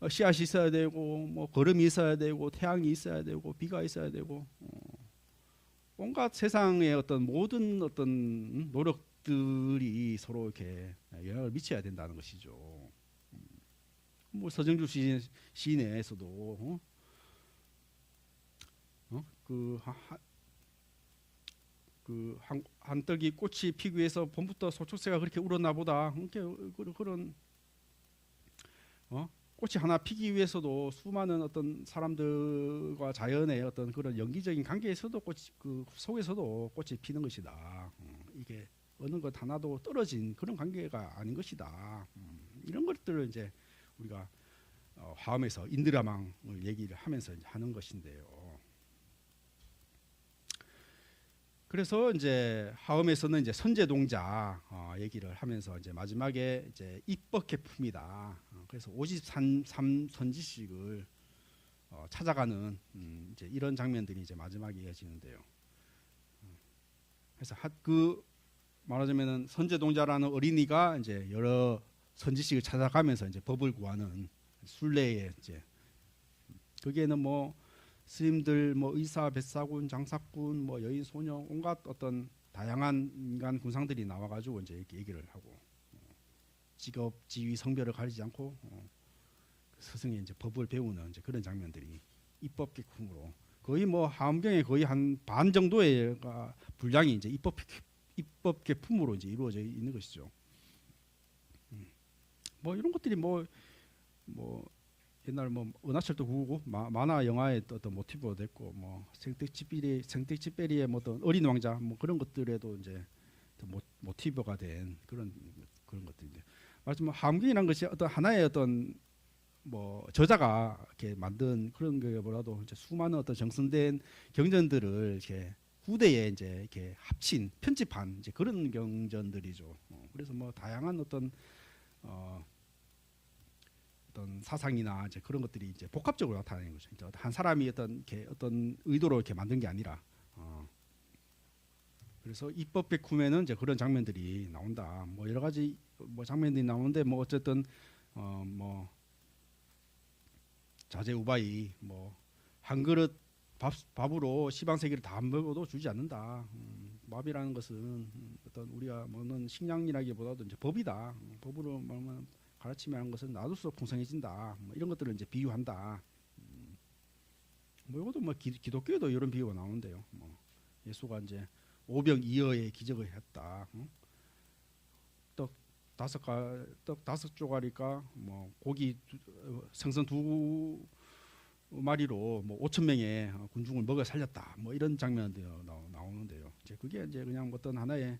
씨앗이 있어야 되고 뭐 거름이 있어야 되고 태양이 있어야 되고 비가 있어야 되고 온갖 세상의 어떤 모든 어떤 노력들이 서로 이렇게 영향을 미쳐야 된다는 것이죠. 뭐 서정주 시인에서도 그 한떡이 꽃이 피기 위해서 봄부터 소축새가 그렇게 울었나 보다. 그런 꽃이 하나 피기 위해서도 수많은 어떤 사람들과 자연의 어떤 그런 연기적인 관계에서도 그 속에서도 꽃이 피는 것이다. 이게 어느 것 하나도 떨어진 그런 관계가 아닌 것이다. 이런 것들을 이제 우리가 화엄에서 인드라망을 얘기를 하면서 이제 하는 것인데요. 그래서 이제 화엄에서는 이제 선제동자 얘기를 하면서 이제 마지막에 이제 입법개품이다. 그래서 53선지식을 찾아가는 이제 이런 장면들이 이제 마지막에 이어지는데요. 그래서 그 말하자면은 선제동자라는 어린이가 이제 여러 선지식을 찾아가면서 이제 법을 구하는 순례에 이제 거기에는 뭐 스님들, 뭐 의사, 뱃사군, 장사꾼, 뭐 여인, 소녀, 온갖 어떤 다양한 인간 군상들이 나와가지고 이제 이렇게 얘기를 하고 직업, 지위, 성별을 가리지 않고 스승이 이제 법을 배우는 이제 그런 장면들이 입법개품으로 거의 뭐 하엄경의 거의 한 반 정도의 분량이 이제 입법개품으로 이제 이루어져 있는 것이죠. 뭐 이런 것들이 뭐 옛날 뭐 은하철도 999 만화 영화의 어떤 모티브가 됐고 뭐 생택지베리의 뭐 어떤 어린 왕자 뭐 그런 것들에도 이제 모티브가 된 그런 것들인데 말하자면 하엄경이라는 것이 어떤 하나의 어떤 뭐 저자가 이렇게 만든 그런 게 뭐라도 이제 수많은 어떤 정선된 경전들을 이렇게 후대에 이제 이렇게 합친 편집한 이제 그런 경전들이죠. 그래서 뭐 다양한 어떤 사상이나 이제 그런 것들이 이제 복합적으로 나타나는 거죠. 한 사람이 어떤 의도로 이렇게 만든 게 아니라 그래서 입법 백후에는 이제 그런 장면들이 나온다. 뭐 여러 가지 뭐 장면들이 나오는데 뭐 어쨌든 뭐 자재우바이 뭐 한 그릇 밥으로 시방세계를 다 먹어도 주지 않는다. 밥이라는 것은 어떤 우리가 먹는 식량이라기보다도 이제 법이다. 법으로 말하면 가르치면 하는 것은 놔둘수록 풍성해진다. 뭐 이런 것들을 이제 비유한다. 뭐 이것도 뭐 기독교에도 이런 비유가 나오는데요. 뭐 예수가 이제 오병이어의 기적을 했다. 떡 다섯 조각이니까 뭐 고기 생선 두 마리로 뭐 5천 명의 군중을 먹여 살렸다. 뭐 이런 장면들이 나오는데요. 이제 그게 이제 그냥 어떤 하나의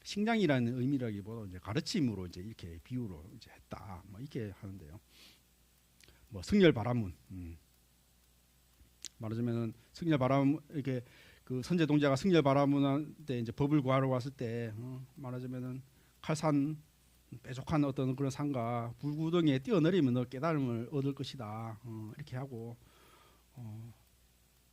식량이라는 의미라기보다 이제 가르침으로 이제 이렇게 비유로 이제 했다. 뭐 이렇게 하는데요. 뭐 승열 바라문 말하자면은 승열 바라문 이렇게 그 선제 동자가 승열 바라문한테 이제 법을 구하러 왔을 때 말하자면은 칼산 뾰족한 어떤 그런 산과 불구덩이에 뛰어내리면 너 깨달음을 얻을 것이다. 이렇게 하고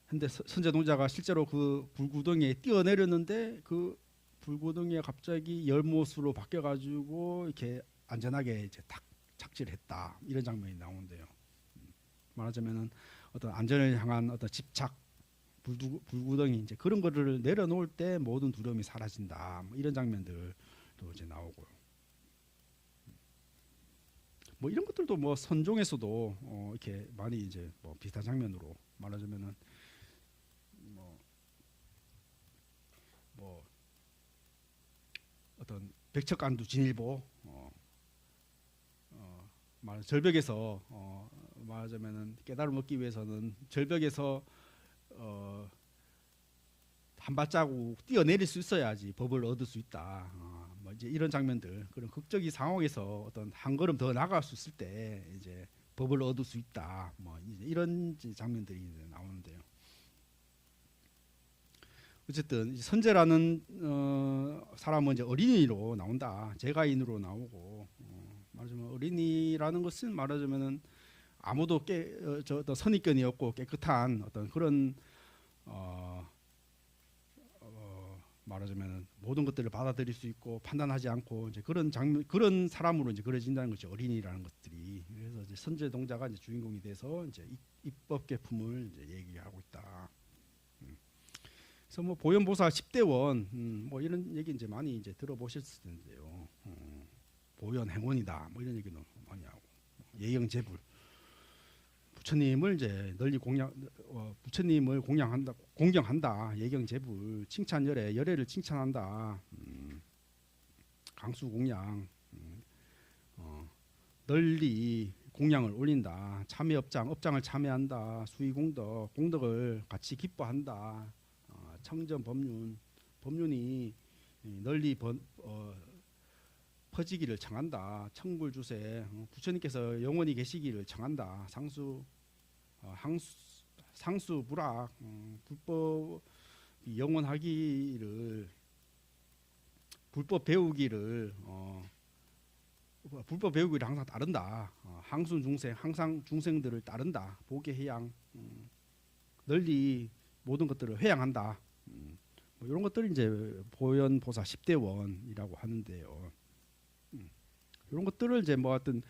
근데 선제 동자가 실제로 그 불구덩이에 뛰어내렸는데 그 불구덩이가 갑자기 열못으로 바뀌어가지고 이렇게 안전하게 이제 탁 착지를 했다. 이런 장면이 나오는데요. 말하자면은 어떤 안전을 향한 어떤 집착, 불구덩이 이제 그런 거를 내려놓을 때 모든 두려움이 사라진다. 뭐 이런 장면들도 이제 나오고요. 뭐 이런 것들도 뭐 선종에서도 이렇게 많이 이제 뭐 비슷한 장면으로 말하자면은 뭐 어떤 백척간두 진일보 말 절벽에서 말하자면은 깨달음 얻기 위해서는 절벽에서 한 발자국 뛰어내릴 수 있어야지 법을 얻을 수 있다. 뭐 이제 이런 장면들 그런 극적인 상황에서 어떤 한 걸음 더 나갈 수 있을 때 이제 법을 얻을 수 있다. 뭐 이제 이런 장면들이 이제 나오는데요. 어쨌든 선제라는 사람은 이제 어린이로 나온다. 제가인으로 나오고 말하자면 어린이라는 것은 말하자면은 아무도 저 선입견이 없고 깨끗한 어떤 그런 말하자면 모든 것들을 받아들일 수 있고 판단하지 않고 이제 그런 장면 그런 사람으로 이제 그려진다는 거죠. 어린이라는 것들이. 그래서 이제 선제 동자가 이제 주인공이 돼서 이제 입법 계품을 이제 얘기하고 있다. 그래서 뭐 보현보살 10대원 뭐 이런 얘기 이제 많이 이제 들어보셨을 텐데요. 보현 행원이다. 뭐 이런 얘기도 많이 하고 예영제불 부처님을 이제 널리 부처님을 공경한다. 예경제불 칭찬열애 열애를 칭찬한다. 강수공양 널리 공양을 올린다. 업장을 참여한다. 수의공덕 공덕을 같이 기뻐한다. 청전 법륜이 널리 퍼지기를 청한다. 청불주세 부처님께서 영원히 계시기를 청한다. 상수불악 불법 영원하기를 불법 배우기를 항상 따른다. 항순 중생 항상 중생들을 따른다. 복의 해양 널리 모든 것들을 회양한다. 뭐 이런 것들이 이제 보현보살 10대원이라고 하는데요. 이런 것들을 이제 뭐 어떤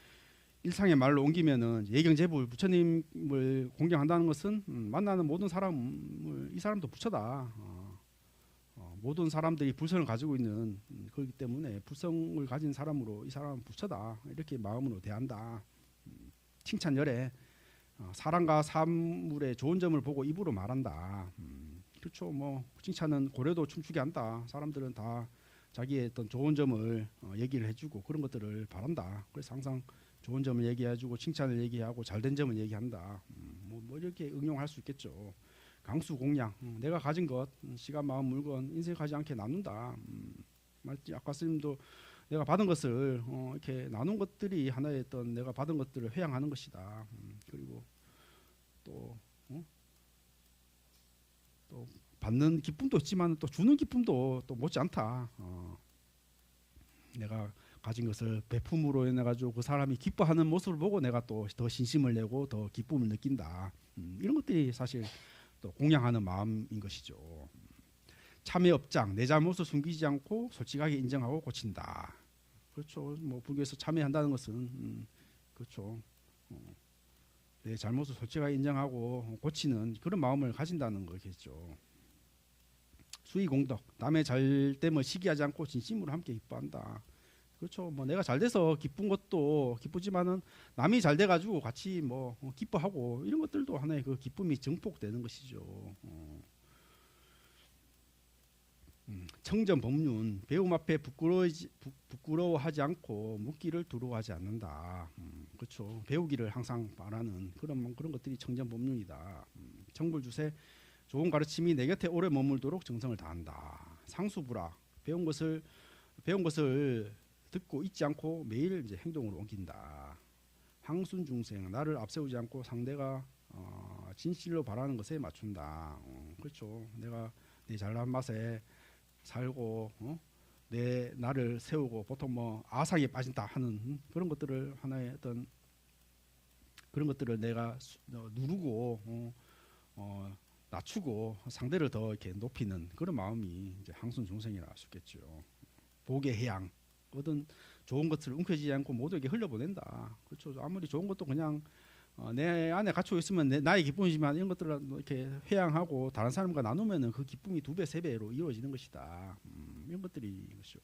일상의 말로 옮기면은 예경제불 부처님을 공경한다는 것은 만나는 모든 사람을 이 사람도 부처다. 모든 사람들이 불성을 가지고 있는 그렇기 때문에 불성을 가진 사람으로 이 사람은 부처다. 이렇게 마음으로 대한다. 칭찬열애 사람과 사물의 좋은 점을 보고 입으로 말한다. 그렇죠. 뭐 칭찬은 고래도 춤추게 한다. 사람들은 다 자기의 어떤 좋은 점을 얘기를 해주고 그런 것들을 바란다. 그래서 항상 좋은 점을 얘기해주고 칭찬을 얘기하고 잘된 점을 얘기한다. 뭐 이렇게 응용할 수 있겠죠. 강수공양 내가 가진 것 시간 마음 물건 인색하지 않게 나눈다. 아까 스님도 내가 받은 것을 이렇게 나눈 것들이 하나의 어떤 내가 받은 것들을 회양하는 것이다. 그리고 또 받는 기쁨도 있지만 또 주는 기쁨도 또 못지않다. 내가 가진 것을 베품으로 인해 가지고 그 사람이 기뻐하는 모습을 보고 내가 또 더 신심을 내고 더 기쁨을 느낀다. 이런 것들이 사실 또 공양하는 마음인 것이죠. 참회 업장, 내 잘못을 숨기지 않고 솔직하게 인정하고 고친다. 그렇죠. 뭐 불교에서 참회한다는 것은 그렇죠. 내 잘못을 솔직하게 인정하고 고치는 그런 마음을 가진다는 거겠죠. 수의공덕, 남의 잘됨을 시기하지 않고 진심으로 함께 기뻐한다. 그렇죠. 뭐 내가 잘 돼서 기쁜 것도 기쁘지만은 남이 잘 돼가지고 같이 뭐 기뻐하고 이런 것들도 하나의 그 기쁨이 증폭되는 것이죠. 청전 법륜, 배움 앞에 부끄러워하지 않고 묻기를 두려워하지 않는다. 그렇죠. 배우기를 항상 바라는 그런 것들이 청전 법륜이다. 청불주세, 좋은 가르침이 내 곁에 오래 머물도록 정성을 다한다. 상수부라, 배운 것을 듣고 잊지 않고 매일 이제 행동으로 옮긴다. 항순중생, 나를 앞세우지 않고 상대가 진실로 바라는 것에 맞춘다. 그렇죠. 내가 내 잘난 맛에 살고 내 나를 세우고 보통 뭐 아상에 빠진다 하는 그런 것들을 하나의 어떤 그런 것들을 내가 누르고 낮추고 상대를 더 이렇게 높이는 그런 마음이 이제 항순중생이라 할 수 있겠죠. 복의 해양, 어떤 좋은 것을 움켜쥐지 않고 모두에게 흘려보낸다. 그렇죠. 아무리 좋은 것도 그냥 내 안에 갖추고 있으면 나의 기쁨이지만 이런 것들을 이렇게 회양하고 다른 사람과 나누면은 그 기쁨이 2배, 3배로 이루어지는 것이다. 이런 것들이 그렇죠.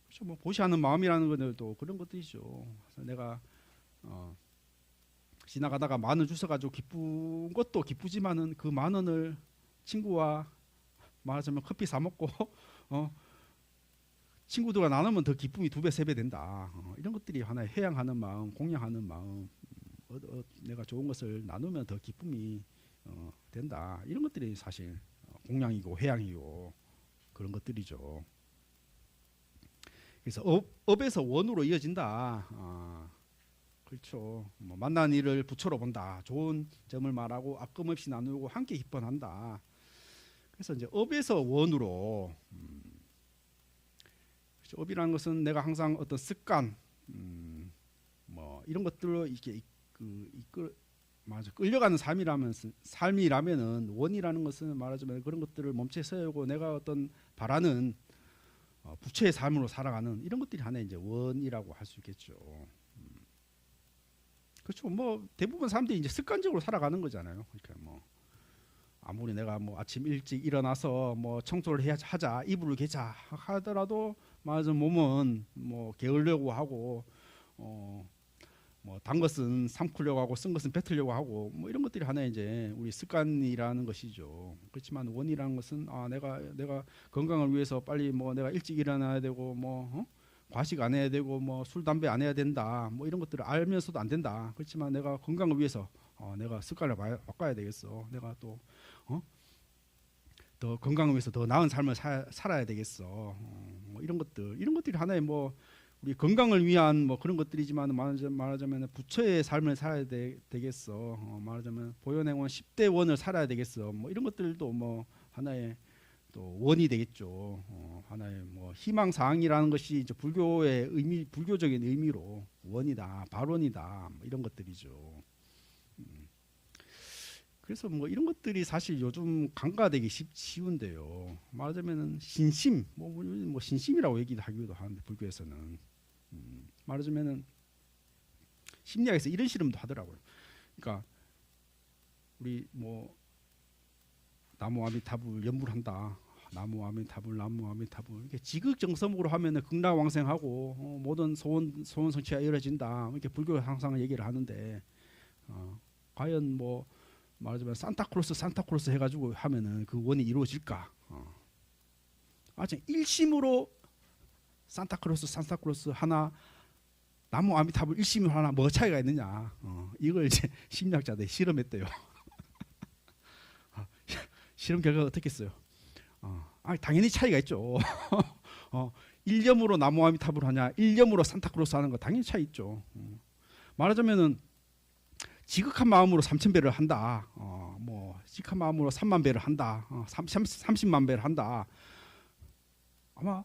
그렇죠. 뭐 보시하는 마음이라는 것들도 그런 것들이죠. 그래서 내가 지나가다가 10,000원 주셔가지고 기쁜 것도 기쁘지만은 그 10,000원을 친구와 말하자면 커피 사 먹고 친구들과 나누면 더 기쁨이 2배, 3배 된다. 이런 것들이 하나의 회양하는 마음, 공양하는 마음. 내가 좋은 것을 나누면 더 기쁨이 된다. 이런 것들이 사실 공양이고 회양이고 그런 것들이죠. 그래서 업에서 원으로 이어진다. 그렇죠. 뭐 만난 일을 부처로 본다. 좋은 점을 말하고 아낌없이 나누고 함께 기뻐한다. 그래서 이제 업에서 원으로 그렇죠. 업이라는 것은 내가 항상 어떤 습관, 뭐 이런 것들로 이렇게 끌려가는 삶이라면은 원이라는 것은 말하자면 그런 것들을 멈춰 세우고 내가 어떤 바라는 부처의 삶으로 살아가는 이런 것들이 하나의 이제 원이라고 할 수 있겠죠. 그렇죠. 뭐 대부분 사람들이 이제 습관적으로 살아가는 거잖아요. 그러니까 뭐 아무리 내가 뭐 아침 일찍 일어나서 뭐 청소를 하자, 이불을 개자 하더라도 말하자면 몸은 뭐 게으르려고 하고 뭐 단 것은 삼키려고 하고 쓴 것은 뱉으려고 하고 뭐 이런 것들이 하나의 이제 우리 습관이라는 것이죠. 그렇지만 원이라는 것은 내가 건강을 위해서 빨리 뭐 내가 일찍 일어나야 되고 뭐 과식 안 해야 되고 뭐 술 담배 안 해야 된다 뭐 이런 것들을 알면서도 안 된다. 그렇지만 내가 건강을 위해서 내가 습관을 바꿔야 되겠어. 내가 또 더 건강을 위해서 더 나은 삶을 살아야 되겠어. 뭐 이런 것들이 하나의 뭐 우리 건강을 위한 뭐 그런 것들이지만 말하자면 부처의 삶을 살아야 되겠어. 말하자면 보현행원 10대 원을 살아야 되겠어. 뭐 이런 것들도 뭐 하나의 또 원이 되겠죠. 하나의 뭐 희망 사항이라는 것이 이제 불교의 의미, 불교적인 의미로 원이다, 발원이다, 뭐 이런 것들이죠. 그래서 뭐 이런 것들이 사실 요즘 간과되기 쉬운데요. 말하자면은 신심, 뭐 신심이라고 얘기하기도 하는데 불교에서는 말하자면은 심리학에서 이런 실험도 하더라고요. 그러니까 우리 뭐 나무 아미타불 연불 한다. 나무 아미타불 이렇게 지극정성으로 하면은 극락왕생하고 모든 소원 성취가 이루어진다. 이렇게 불교가 항상 얘기를 하는데 과연 뭐 말하자면 산타클로스 해가지고 하면은 그 원이 이루어질까? 일심으로 산타클로스 하나 나무 아미타불 일심으로 하나 뭐 차이가 있느냐? 이걸 이제 심리학자들이 실험했대요. 실험 결과가 어떻겠어요? 당연히 차이가 있죠. 일념으로 나무 아미타불 하냐, 일념으로 산타클로스 하는 거 당연히 차이 있죠. 말하자면은 지극한 마음으로 3,000배를 한다. 뭐 지극한 마음으로 30,000배를 한다. 30만 배를 한다. 아마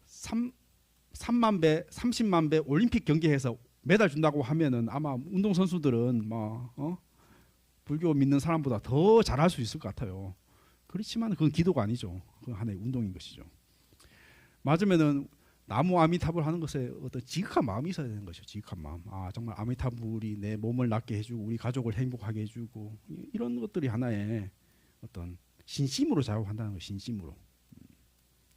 3만 배, 30만 배 올림픽 경기에서 메달 준다고 하면은 아마 운동 선수들은 뭐 불교 믿는 사람보다 더 잘할 수 있을 것 같아요. 그렇지만 그건 기도가 아니죠. 그건 하나의 운동인 것이죠. 맞으면은 나무 아미타불 하는 것에 어떤 지극한 마음이 있어야 되는 것이죠. 지극한 마음. 아 정말 아미타불이 내 몸을 낫게 해주고 우리 가족을 행복하게 해주고 이런 것들이 하나의 어떤 신심으로 작업한다는 거. 신심으로.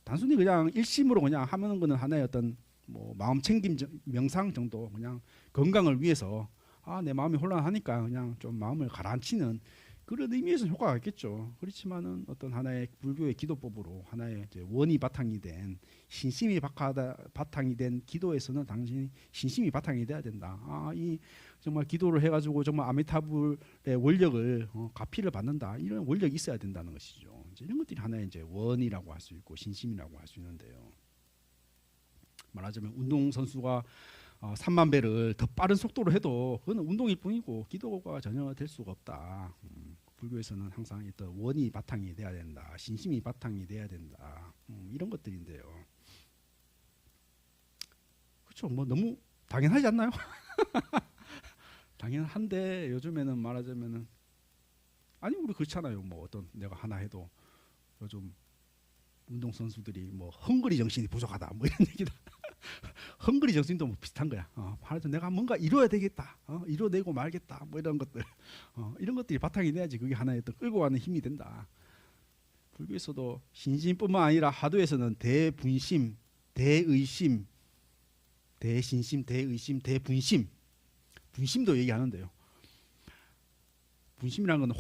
단순히 그냥 일심으로 그냥 하는 거는 하나의 어떤 뭐 마음 챙김 명상 정도 그냥 건강을 위해서 아 내 마음이 혼란하니까 그냥 좀 마음을 가라앉히는 그런 의미에서 효과가 있겠죠. 그렇지만은 어떤 하나의 불교의 기도법으로 하나의 이제 원이 바탕이 된 신심이 바탕이 된 기도에서는 당신이 신심이 바탕이 돼야 된다. 아, 이 정말 기도를 해가지고 정말 아미타불의 원력을 가피를 받는다. 이런 원력이 있어야 된다는 것이죠. 이제 이런 것들이 하나의 이제 원이라고 할 수 있고 신심이라고 할 수 있는데요. 말하자면 운동 선수가 3만 배를 더 빠른 속도로 해도 그건 운동일 뿐이고 기도가 전혀 될 수가 없다. 불교에서는 항상 어떤 원이 바탕이 돼야 된다. 신심이 바탕이 돼야 된다. 이런 것들인데요. 그렇죠. 뭐 너무 당연하지 않나요? 당연한데 요즘에는 말하자면은 아니 우리 그렇잖아요. 뭐 어떤 내가 하나 해도 요즘 운동 선수들이 뭐 헝그리 정신이 부족하다. 뭐 이런 얘기다. 헝그리 정신도 뭐 비슷한 거야. 말하자면 내가 뭔가 이뤄야 되겠다. 이뤄내고 말겠다. 뭐 이런 것들. 이런 것들이 바탕이 돼야지 그게 하나의 또 끌고 가는 힘이 된다. 불교에서도 신심뿐만 아니라 하도에서는 대분심, 대의심, 대신심, 대의심, 대분심, 분심도 얘기하는데요. 분심이라는 건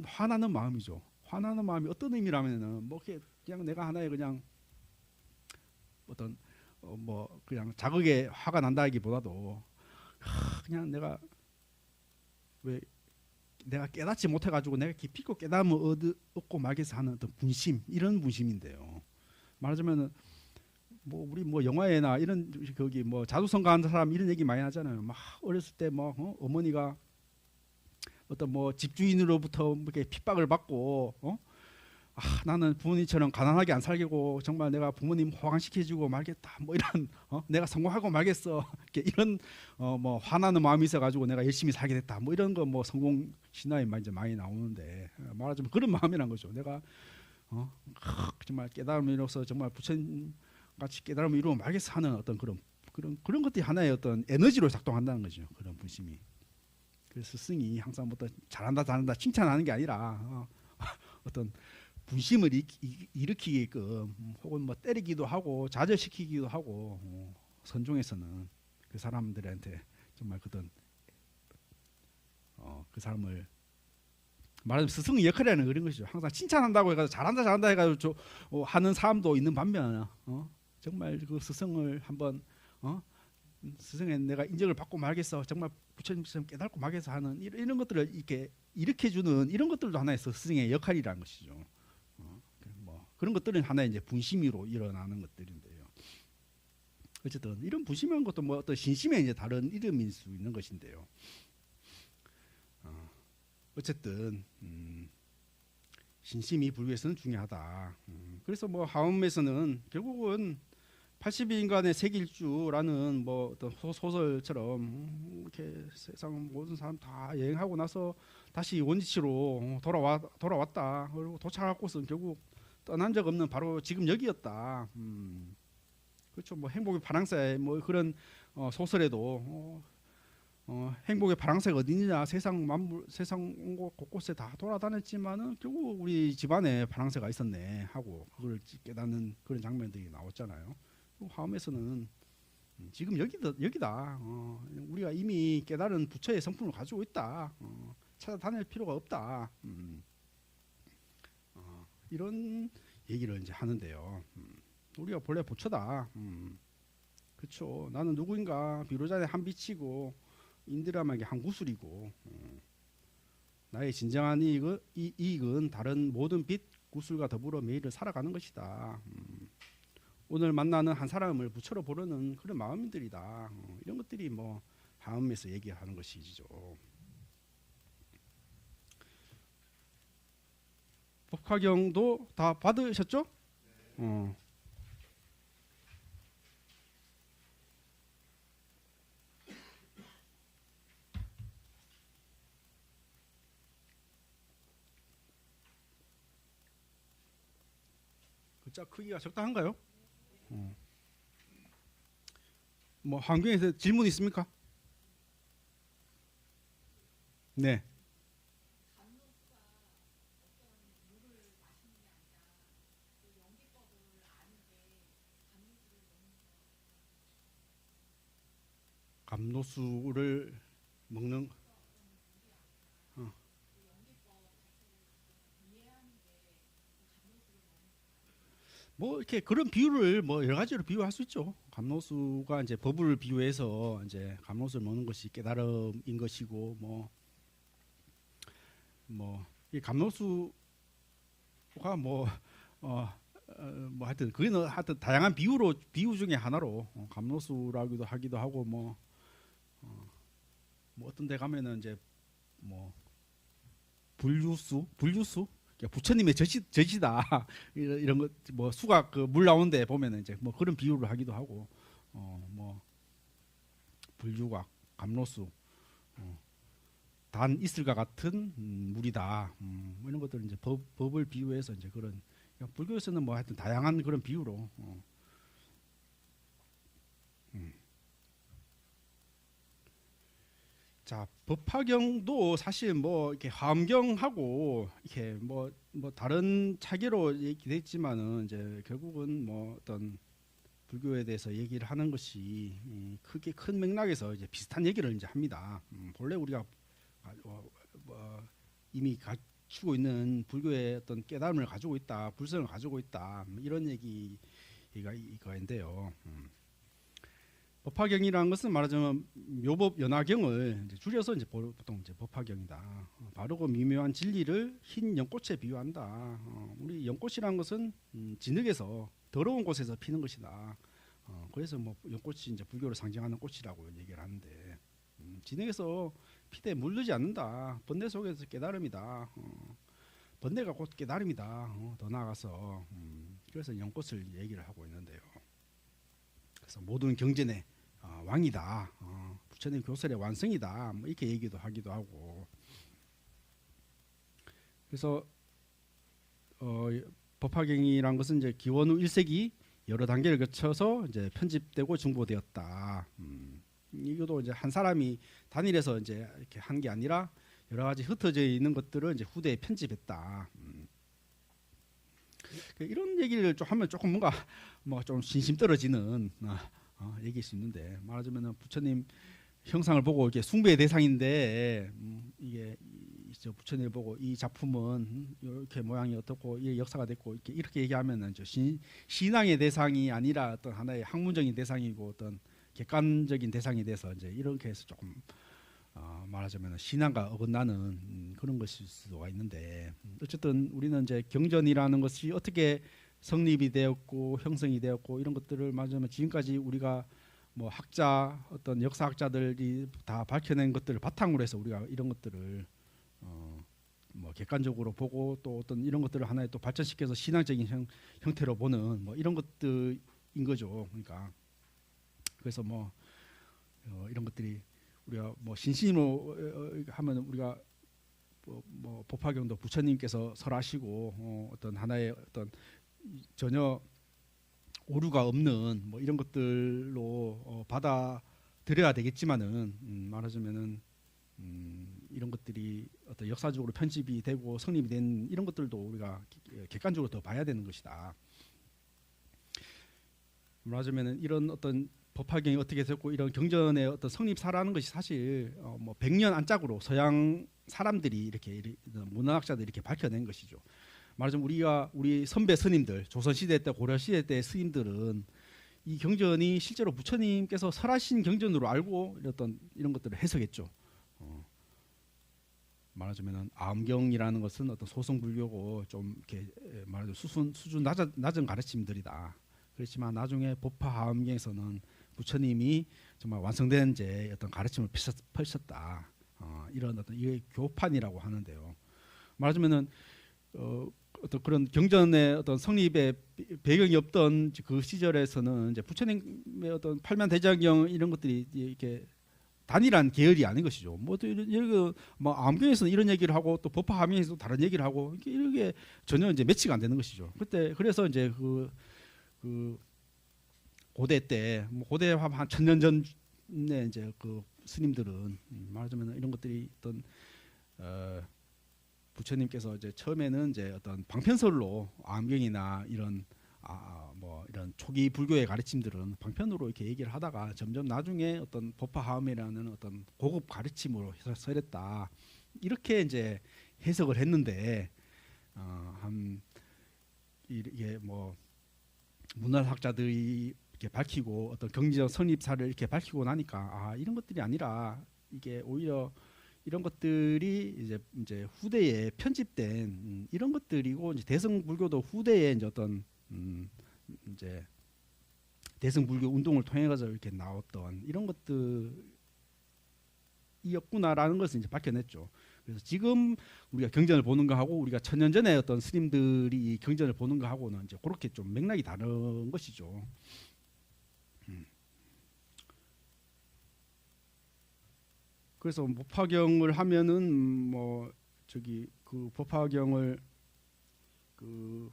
화나는 마음이죠. 화나는 마음이 어떤 의미라면은 뭐 그냥 내가 하나의 그냥 어떤 뭐 그냥 자극에 화가 난다기보다도 그냥 내가 왜 내가 깨닫지 못해가지고 내가 깊이 있고 깨달음을 얻고 말겠어 하는 어떤 분심 이런 분심인데요. 말하자면은 뭐 우리 뭐 영화에나 이런 거기 뭐 자두성가 하는 사람 이런 얘기 많이 하잖아요. 막 어렸을 때 뭐 어머니가 어떤 뭐 집주인으로부터 이렇게 핍박을 받고 나는 부모님처럼 가난하게 안 살겠고 정말 내가 부모님 호강시켜주고 말겠다 뭐 이런 내가 성공하고 말겠어 이런 뭐 화나는 마음이 있어가지고 내가 열심히 살게 됐다 뭐 이런 거 뭐 성공 신화에 이제 많이 나오는데 말하자면 그런 마음이란 거죠. 내가 정말 깨달음을 이뤄서 정말 부처님 같이 깨달음을 이루어 말겠어 하는 어떤 그런 것들이 하나의 어떤 에너지로 작동한다는 거죠. 그런 분심이. 그래서 스승이 항상 뭐 잘한다 칭찬하는 게 아니라 어떤 분심을 일으키게끔 혹은 뭐 때리기도 하고 좌절시키기도 하고 선종에서는 그 사람들한테 정말 그런 그 사람을 말하자면 스승의 역할이라는 그런 것이죠. 항상 칭찬한다고 해가지고 잘한다 해가지고 하는 사람도 있는 반면 정말 그 스승을 한번 스승의 내가 인정을 받고 말겠어 정말 부처님처럼 깨닫고 말겠어 하는 이런 것들을 이렇게 일으켜주는 이런 것들도 하나의 스승의 역할이라는 것이죠. 뭐 그런 것들은 하나의 이제 분심으로 일어나는 것들인데요. 어쨌든 이런 분심이라는 것도 뭐 어떤 신심의 이제 다른 이름일 수 있는 것인데요. 어쨌든 신심이 불교에서는 중요하다. 그래서 뭐 하엄에서는 결국은 80인간의 세길주라는 뭐 어떤 소설처럼 이렇게 세상 모든 사람 다 여행하고 나서 다시 원지치로 돌아왔다. 그리고 도착하고서는 결국 떠난 적 없는 바로 지금 여기였다. 그렇죠. 뭐 행복의 파랑새 뭐 그런 소설에도 행복의 파랑새가 어디냐 세상 만물 세상 곳곳에 다 돌아다녔지만은 결국 우리 집안에 파랑새가 있었네 하고 그걸 깨닫는 그런 장면들이 나왔잖아요. 화엄에서는 지금 여기다. 우리가 이미 깨달은 부처의 성품을 가지고 있다. 찾아다닐 필요가 없다. 이런 얘기를 이제 하는데요. 우리가 본래 부처다. 그렇죠. 나는 누구인가? 비로자의 한 빛이고 인드라마의 한 구슬이고 나의 진정한 이익은 다른 모든 빛 구슬과 더불어 매일을 살아가는 것이다. 오늘 만나는 한 사람을 부처로 보려는 그런 마음들이다. 이런 것들이 뭐 하엄에서 얘기하는 것이죠. 법화경도 다 받으셨죠? 글자 크기가 적당한가요? 뭐 환경에서 질문 있습니까? 네. 감로수를 먹는 뭐 이렇게 그런 비유를 뭐 여러 가지로 비유할 수 있죠. 감로수가 이제 법을 비유해서 이제 감로수를 먹는 것이 깨달음인 것이고 이 감로수가 뭐 하여튼 그는 하여튼 다양한 비유 중에 하나로 감로수라기도 하기도 하고 뭐 어떤 데 가면은 이제 뭐 불유수 그러니까 부처님의 젖이다 이런 것 뭐 수가 그 물 나오는데 보면은 이제 뭐 그런 비유를 하기도 하고 뭐 불유가 감로수 단 이슬과 같은 물이다 뭐 이런 것들 이제 법을 비유해서 이제 그런 그러니까 불교에서는 뭐 하여튼 다양한 그런 비유로 자, 법화경도 사실 뭐 이렇게 화엄경하고 이렇게 뭐 다른 차계로 얘기됐지만은 이제 결국은 뭐 어떤 불교에 대해서 얘기를 하는 것이 크게 큰 맥락에서 이제 비슷한 얘기를 이제 합니다. 본래 우리가 이미 갖추고 있는 불교의 어떤 깨달음을 가지고 있다, 불성을 가지고 있다 뭐 이런 얘기가 이거인데요. 법화경이라는 것은 말하자면 묘법 연화경을 이제 줄여서 이제 보통 이제 법화경이다. 바르고 미묘한 진리를 흰 연꽃에 비유한다. 우리 연꽃이라는 것은 진흙에서 더러운 곳에서 피는 것이다. 그래서 뭐 연꽃이 이제 불교를 상징하는 꽃이라고 얘기를 하는데 진흙에서 피대 물르지 않는다. 번뇌 속에서 깨달음이다. 번뇌가 곧 깨달음이다. 더 나아가서 그래서 연꽃을 얘기를 하고 있는데요. 그래서 모든 경전의 왕이다. 부처님 교설의 완성이다. 뭐 이렇게 얘기도 하기도 하고. 그래서 법화경이란 것은 이제 기원 후 1세기 여러 단계를 거쳐서 이제 편집되고 중보되었다. 이것도 이제 한 사람이 단일해서 이제 이렇게 한 게 아니라 여러 가지 흩어져 있는 것들을 이제 후대에 편집했다. 이런 얘기를 좀 하면 조금 뭔가 뭐 좀 신심 떨어지는 얘기일 수 있는데 말하자면 부처님 형상을 보고 이게 숭배의 대상인데 이게 저 부처님을 보고 이 작품은 이렇게 모양이 어떻고 이 역사가 됐고 이렇게 얘기하면은 신앙의 대상이 아니라 어떤 하나의 학문적인 대상이고 어떤 객관적인 대상이 돼서 이제 이렇게 해서 조금 말하자면 신앙과 어긋나는 그런 것일 수가 있는데 어쨌든 우리는 이제 경전이라는 것이 어떻게 성립이 되었고 형성이 되었고 이런 것들을 말하자면 지금까지 우리가 뭐 학자 어떤 역사학자들이 다 밝혀낸 것들을 바탕으로 해서 우리가 이런 것들을 뭐 객관적으로 보고 또 어떤 이런 것들을 하나의 또 발전시켜서 신앙적인 형태로 보는 뭐 이런 것들인 거죠. 그러니까 그래서 뭐 이런 것들이 우리가 뭐 신심으로 하면 우리가 뭐 법화경도 부처님께서 설하시고 어떤 하나의 어떤 전혀 오류가 없는 뭐 이런 것들로 받아들여야 되겠지만은 말하자면은 이런 것들이 어떤 역사적으로 편집이 되고 성립이 된 이런 것들도 우리가 객관적으로 더 봐야 되는 것이다. 말하자면은 이런 어떤 법화경이 어떻게 됐고 이런 경전의 어떤 성립사라는 것이 사실 뭐 100년 안짝으로 서양 사람들이 이렇게 문화학자들이 이렇게 밝혀낸 것이죠. 말하자면 우리 선배 스님들 조선시대 때 고려시대 때 스님들은 이 경전이 실제로 부처님께서 설하신 경전으로 알고 이런 것들을 해석했죠. 말하자면 아엄경이라는 것은 어떤 소성 불교고 좀 이렇게 말하자면 수준 낮은 가르침들이다. 그렇지만 나중에 법화 아엄경에서는 부처님이 정말 완성된 이제 어떤 가르침을 펼쳤다. 이런 어떤 이게 교판이라고 하는데요. 말하자면은 어떤 그런 경전의 어떤 성립의 배경이 없던 그 시절에서는 이제 부처님의 어떤 팔만대장경 이런 것들이 이렇게 단일한 계열이 아닌 것이죠. 뭐또 이런 뭐 암경에서는 이런 얘기를 하고 또 법화 함의에서도 다른 얘기를 하고 이게 전혀 이제 매치가 안 되는 것이죠. 그래서 이제 그 고대 때 뭐 고대 한 1000년 전에 이제 그 스님들은 말하자면 이런 것들이 어떤 부처님께서 이제 처음에는 이제 어떤 방편설로 암경이나 이런 뭐 이런 초기 불교의 가르침들은 방편으로 이렇게 얘기를 하다가 점점 나중에 어떤 법화하음이라는 어떤 고급 가르침으로 설했다 이렇게 이제 해석을 했는데 한 이게 뭐 문화학자들이 이렇게 밝히고 어떤 경제적 성립사를 이렇게 밝히고 나니까 이런 것들이 아니라 이게 오히려 이런 것들이 이제 후대에 편집된 이런 것들이고 이제 대승불교도 후대에 이제 어떤 이제 대승불교 운동을 통해 가지고 이렇게 나왔던 이런 것들이었구나라는 것을 이제 밝혀냈죠. 그래서 지금 우리가 경전을 보는 거하고 우리가 1000년 전에 어떤 스님들이 이 경전을 보는 거하고는 이제 그렇게 좀 맥락이 다른 것이죠. 그래서 법화경을 하면은 뭐 저기 그 법화경을 그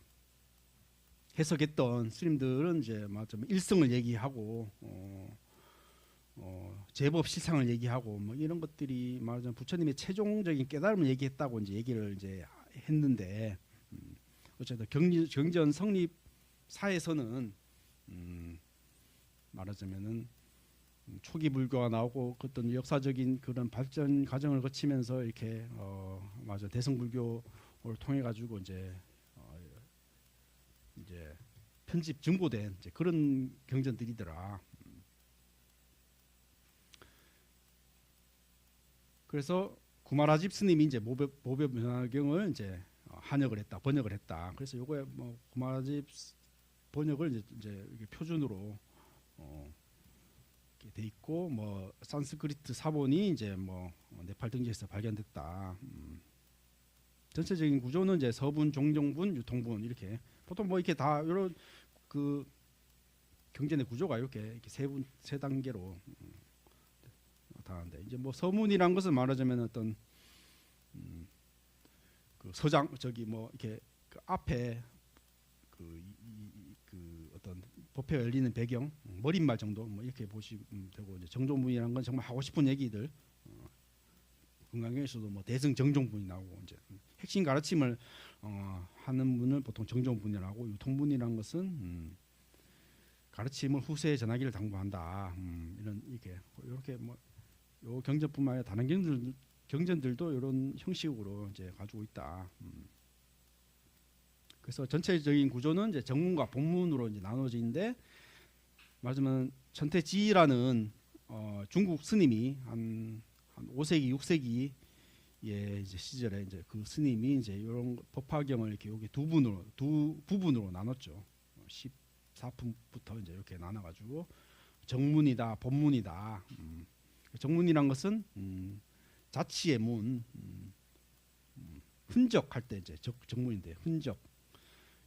해석했던 스님들은 이제 좀 일성을 얘기하고 제법 실상을 얘기하고 뭐 이런 것들이 말하자면 부처님의 최종적인 깨달음을 얘기했다고 이제 얘기를 이제 했는데 어쨌든 경전 성립 사에서는 말하자면은 초기 불교가 나오고 어떤 역사적인 그런 발전 과정을 거치면서 이렇게 맞아 대승 불교를 통해 가지고 이제 편집 증보된 이제 그런 경전들이더라. 그래서 구마라집 스님이 이제 모배변화경을 이제 번역을 했다. 그래서 요거에 뭐 구마라집 번역을 이제 이렇게 표준으로 이렇게 돼 있고 뭐 산스크리트 사본이 이제 뭐 네팔 등지에서 발견됐다. 전체적인 구조는 이제 서분, 종종분, 유통분 이렇게 보통 뭐 이렇게 다 이런 그 경전의 구조가 이렇게 세 단계로 나타나는데 이제 뭐 서문이란 것은 말하자면 어떤 그 서장 저기 뭐 이렇게 그 앞에 그 어떤 법회가 열리는 배경 머릿말 정도 뭐 이렇게 보시면 되고 이제 정종분이라는 건 정말 하고 싶은 얘기들 금강경에서도 뭐 대승 정종분이 나오고 이제 핵심 가르침을 하는 분을 보통 정종분이라고 유통분이라는 것은 가르침을 후세에 전하기를 당부한다. 이렇게 뭐 요 경전뿐만 아니라 다른 경전들도 이런 형식으로 이제 가지고 있다. 그래서 전체적인 구조는 이제 정문과 본문으로 이제 나눠지는데 말하자면 천태지라는 중국 스님이 한 5세기 6세기 이제 시절에 이제 그 스님이 이제 이런 법화경을 이렇게 여기 두 부분으로 나눴죠. 14품부터 이제 이렇게 나눠가지고 정문이다, 본문이다. 정문이란 것은 자치의 문, 흔적할 때 이제 정문인데 흔적.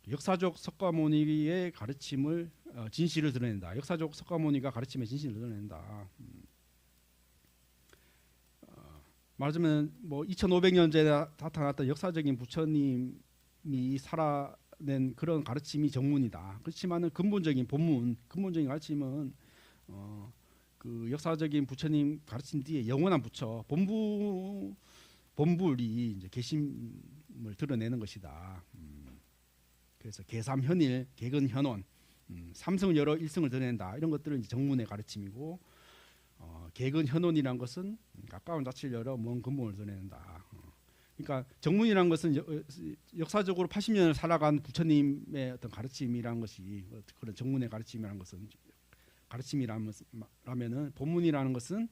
역사적 석가모니의 가르침을 진실을 드러낸다. 역사적 석가모니가 가르침의 진실을 드러낸다. 말하자면 뭐 2,500년 전에 나타났던 역사적인 부처님이 살아낸 그런 가르침이 정문이다. 그렇지만은 근본적인 근본적인 가르침은 그 역사적인 부처님 가르침 뒤에 영원한 부처 본불이 이제 계심을 드러내는 것이다. 그래서 계삼현일, 개근현원, 삼성 여러 일성을 드러낸다. 이런 것들은 이제 정문의 가르침이고 개근현원이란 것은 가까운 자치를 열어 먼 근본을 드러낸다. 그러니까 정문이란 것은 역사적으로 80년을 살아간 부처님의 어떤 가르침이란 것이 그런 정문의 가르침이라는 것은 가르침이라면은 본문이라는 것은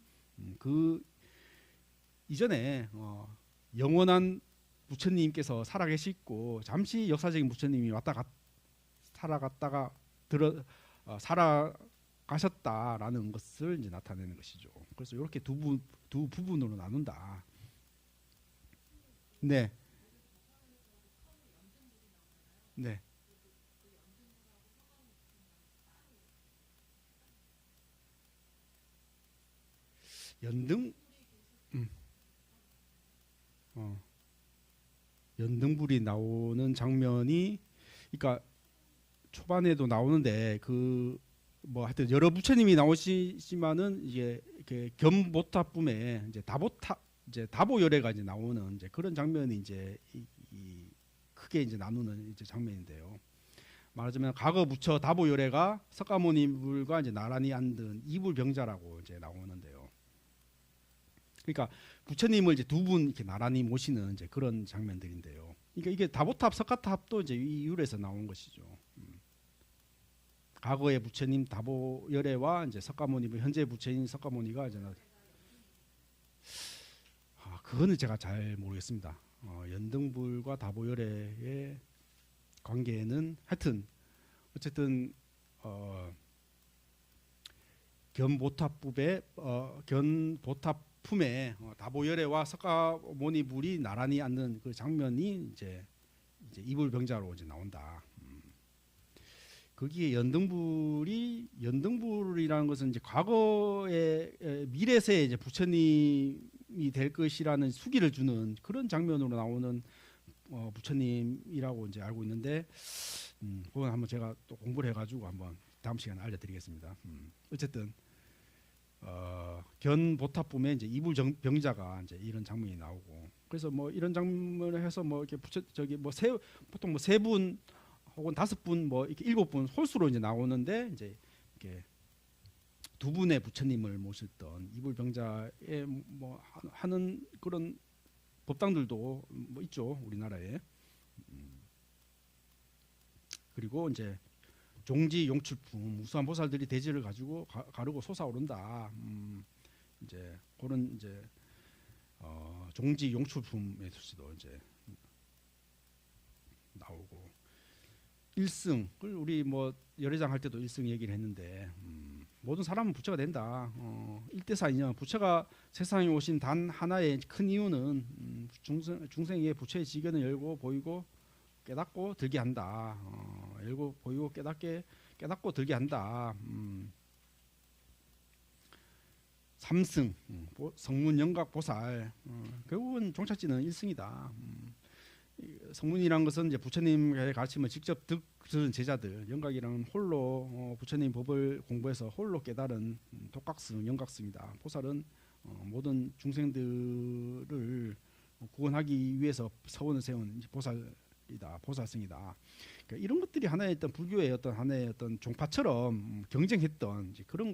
그 이전에 영원한 부처님께서 살아계시고 잠시 역사적인 부처님이 살아갔다가 살아가셨다라는 것을 이제 나타내는 것이죠. 그래서 이렇게 두 부분으로 나눈다. 네. 네. 연등 연등불이 나오는 장면이 그러니까 초반에도 나오는데 그 뭐 하여튼 여러 부처님이 나오시지만은 이게 이렇게 겸보탑붐에 이제 다보열애가 이제 나오는 이제 그런 장면이 이제 이 크게 이제 나누는 이제 장면인데요. 말하자면 과거 부처 다보열애가 석가모니불과 이제 나란히 앉은 이불병자라고 이제 나오는데요. 그러니까 부처님을 이제 두 분 이렇게 나란히 모시는 이제 그런 장면들인데요. 그러니까 이게 다보탑, 석가탑도 이제 이 이율에서 나온 것이죠. 과거의 부처님 다보열애와 이제 석가모니, 현재 부처님 석가모니가 이제 그거는 제가 잘 모르겠습니다. 연등불과 다보열애의 관계는 하여튼 어쨌든 견보탑품에 다보열애와 석가모니불이 나란히 앉는 그 장면이 이제 이불병자로 이제 나온다. 거기에 연등불이라는 것은 이제 과거의 미래세의 이제 부처님이 될 것이라는 수기를 주는 그런 장면으로 나오는 부처님이라고 이제 알고 있는데 그건 한번 제가 또 공부를 해가지고 한번 다음 시간에 알려드리겠습니다. 어쨌든 견보탑붐에 이제 이불병자가 이제 이런 장면이 나오고 그래서 뭐 이런 장면을 해서 뭐 이렇게 보통 뭐 세 분 혹은 다섯 분 뭐 이렇게 일곱 분 홀수로 이제 나오는데 이제 이렇게 두 분의 부처님을 모셨던 이불병자의 뭐 하는 그런 법당들도 뭐 있죠 우리나라에. 그리고 이제 종지 용출품 우수한 보살들이 대지를 가지고 가르고 솟아오른다. 이제 그런 이제 종지 용출품의 수도 이제 나오고. 일승을 우리 뭐 열애장 할 때도 일승 얘기를 했는데 모든 사람은 부처가 된다. 일대사이냐 부처가 세상에 오신 단 하나의 큰 이유는 중생의 부처의 지견을 열고 보이고 깨닫고 들게 한다. 열고 보이고 깨닫고 들게 한다. 삼승 성문 영각 보살 결국은 종착지는 일승이다. 성문이란 것은 이제 부처님의 가르침을 직접 들은 제자들, 영각이란 홀로 부처님 법을 공부해서 홀로 깨달은 독각승, 영각승이다. 보살은 모든 중생들을 구원하기 위해서 서원을 세운 보살이다, 보살승이다. 그러니까 이런 것들이 하나의 어떤 불교의 어떤 하나의 어떤 종파처럼 경쟁했던 이제 그런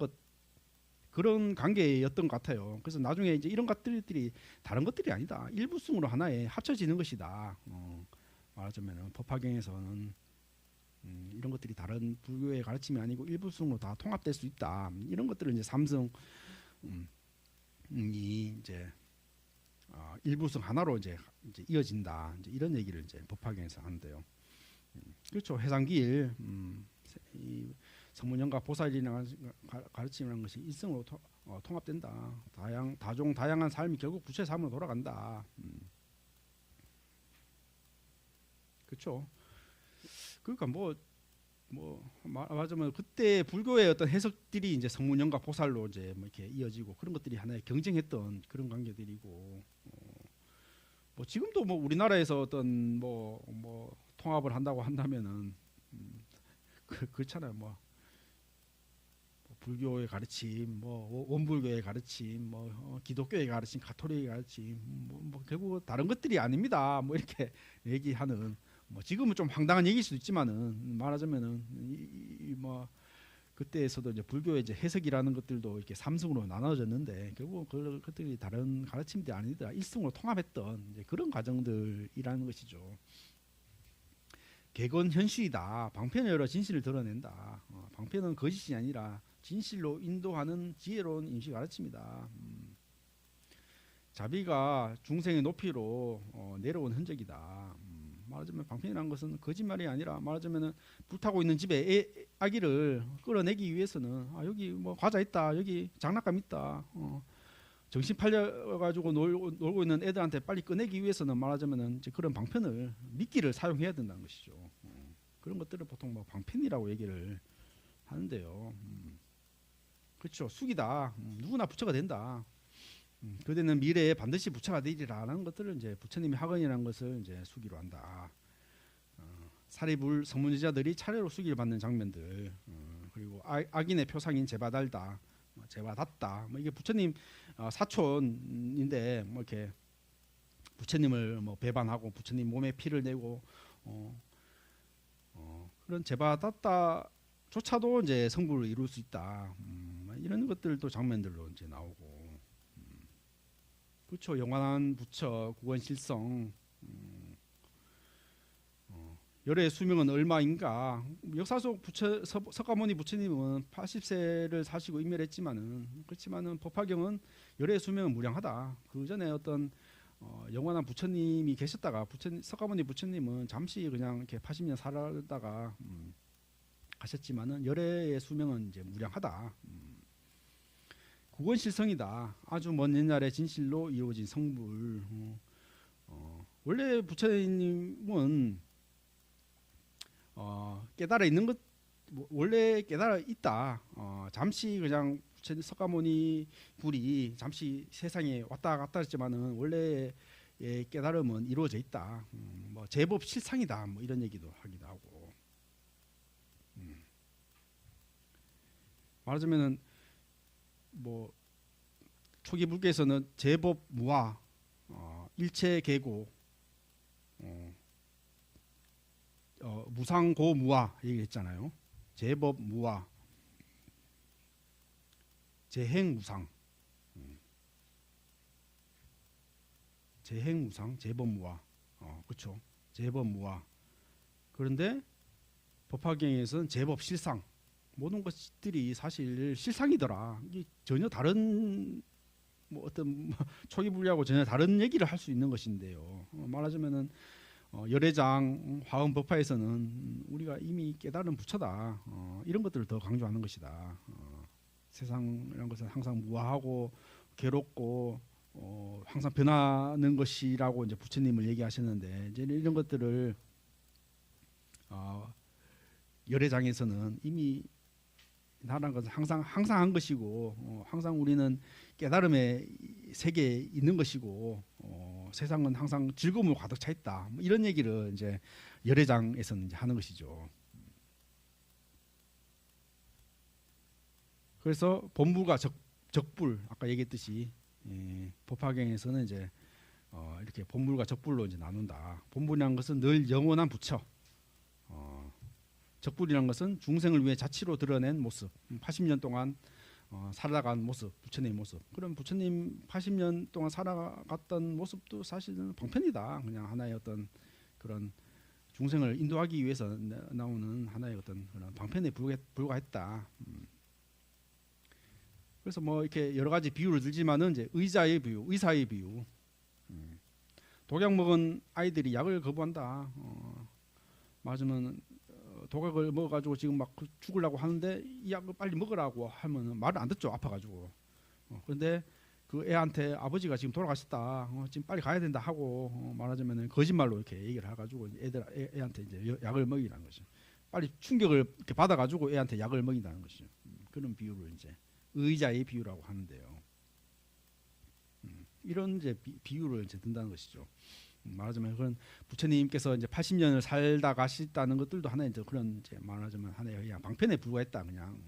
관계였던 것 같아요. 그래서 나중에 이제 이런 것들이 다른 것들이 아니다. 일부승으로 하나에 합쳐지는 것이다. 말하자면 법화경에서는 이런 것들이 다른 불교의 가르침이 아니고 일부승으로 다 통합될 수 있다. 이런 것들을 이제 삼승이 이제 일부승 하나로 이제 이어진다. 이제 이런 얘기를 이제 법화경에서 하는데요. 그렇죠. 해상기일 이 성문영각 보살이라는 가르침이라는 것이 일성으로 통합된다. 다양한 삶이 결국 부처의 삶으로 돌아간다. 그렇죠. 그러니까 뭐 말하자면 그때 불교의 어떤 해석들이 이제 성문영각 보살로 이제 뭐 이렇게 이어지고 그런 것들이 하나의 경쟁했던 그런 관계들이고 뭐 지금도 뭐 우리나라에서 어떤 뭐 통합을 한다고 한다면은 그렇잖아요. 뭐 불교의 가르침, 뭐 원불교의 가르침, 뭐 기독교의 가르침, 가톨릭의 가르침, 뭐 결국 다른 것들이 아닙니다. 뭐 이렇게 얘기하는 뭐 지금은 좀 황당한 얘기일 수도 있지만은 말하자면은 뭐 그때에서도 이제 불교의 이제 해석이라는 것들도 이렇게 삼승으로 나눠졌는데 결국 그것들이 다른 가르침들이 아니다 일승으로 통합했던 이제 그런 과정들이라는 것이죠. 객원 현실이다. 방편의 여러 진실을 드러낸다. 방편은 거짓이 아니라 진실로 인도하는 지혜로운 임시 가르침이다. 자비가 중생의 높이로 내려온 흔적이다. 말하자면 방편이라는 것은 거짓말이 아니라 말하자면 불타고 있는 집에 아기를 끌어내기 위해서는 여기 뭐 과자 있다, 여기 장난감 있다, 정신 팔려가지고 놀고 있는 애들한테 빨리 꺼내기 위해서는 말하자면은 이제 그런 방편을 미끼를 사용해야 된다는 것이죠. 그런 것들을 보통 뭐 방편이라고 얘기를 하는데요. 그렇죠. 숙이다. 누구나 부처가 된다. 그대는 미래에 반드시 부처가 되리라는 것들을 이제 부처님이 학언이라는 것을 이제 수기로 한다. 사리불 서문제자들이 차례로 수기를 받는 장면들, 그리고 악인의 표상인 제바달다, 제바닷다, 뭐 이게 부처님 사촌인데 뭐 이렇게 부처님을 뭐 배반하고 부처님 몸에 피를 내고 그런 제바닷다조차도 이제 성불을 이룰 수 있다. 이런 것들도 장면들로 이제 나오고, 그렇죠. 영원한 부처, 구원실성. 열의 수명은 얼마인가? 역사 속 부처 석가모니 부처님은 80세를 사시고 인멸했지만은 법화경은 열의 수명은 무량하다. 그 전에 어떤 영원한 부처님이 계셨다가 석가모니 부처님은 잠시 그냥 이렇게 80년 살다가 가셨지만은 열의 수명은 이제 무량하다. 구원실성이다. 아주 먼 옛날의 진실로 이루어진 성불. 원래 부처님은 깨달아 있는 것, 원래 깨달아 있다. 잠시 그냥 석가모니 불이 잠시 세상에 왔다 갔다 했지만은 원래의 깨달음은 이루어져 있다. 뭐 제법 실상이다. 뭐 이런 얘기도 하기도 하고. 말하자면은 뭐 초기 불교에서는 제법 무아, 일체 계고, 무상고 무아 얘기했잖아요. 제법 무아, 제행 무상, 제행 무상, 제법 무아, 그렇죠. 제법 무아. 그런데 법화경에서는 제법 실상, 모든 것들이 사실 실상이더라. 이게 전혀 다른 뭐 어떤 초기 불교하고 전혀 다른 얘기를 할 수 있는 것인데요. 말하자면은 열애장 화엄법화에서는 우리가 이미 깨달은 부처다. 이런 것들을 더 강조하는 것이다. 세상이라는 것은 항상 무아하고 괴롭고 항상 변하는 것이라고 이제 부처님을 얘기하셨는데, 이제 이런 것들을 열애장에서는 이미 나라는 것은 항상 한 것이고, 항상 우리는 깨달음의 세계에 있는 것이고, 세상은 항상 즐거움으로 가득 차 있다. 뭐 이런 얘기를 이제 열애장에서는 이제 하는 것이죠. 그래서 본불과 적불, 아까 얘기했듯이 법화경에서는 이제 이렇게 본불과 적불로 이제 나눈다. 본불이라는 것은 늘 영원한 부처. 적불이라는 것은 중생을 위해 자치로 드러낸 모습, 80년 동안 살아간 모습, 부처님의 모습. 그럼 부처님 80년 동안 살아갔던 모습도 사실은 방편이다. 그냥 하나의 어떤 그런 중생을 인도하기 위해서 나오는 하나의 어떤 그런 방편에 불과했다. 그래서 뭐 이렇게 여러 가지 비유를 들지만은 이제 의자의 비유, 의사의 비유. 독약 먹은 아이들이 약을 거부한다. 맞으면 독약을 먹어가지고 지금 막 죽으려고 하는데 이 약을 빨리 먹으라고 하면 말을 안 듣죠. 아파가지고. 그런데 그 애한테 아버지가 지금 돌아가셨다. 지금 빨리 가야 된다 하고 말하자면 거짓말로 이렇게 얘기를 해가지고 애한테 이제 약을 먹이라는 것이죠. 빨리 충격을 이렇게 받아가지고 애한테 약을 먹인다는 것이죠. 그런 비유를 이제 의자의 비유라고 하는데요. 이런 이제 비유를 이제 든다는 것이죠. 말하자면 그런 부처님께서 이제 80년을 살다 가셨다는 것들도 하나의 이제 그런 이제 말하자면 하나의 그냥 방편에 불과했다 그냥.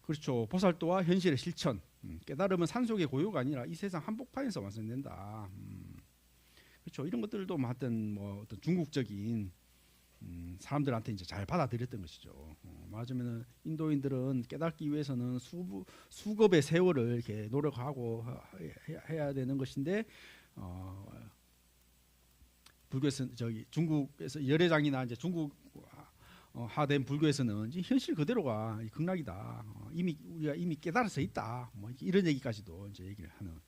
그렇죠. 보살도와 현실의 실천. 깨달음은 산속의 고요가 아니라 이 세상 한복판에서 완성된다. 그렇죠. 이런 것들도 뭐 하여튼 뭐 어떤 중국적인 사람들한테 이제 잘 받아들였던 것이죠. 말하자면 인도인들은 깨닫기 위해서는 수급의 세월을 이렇게 노력하고 해야 되는 것인데, 불교에서 중국에서 열애장이나 이제 중국 하된 불교에서는 이제 현실 그대로가 극락이다. 우리가 이미 깨달아서 있다. 뭐 이런 얘기까지도 이제 얘기를 하는,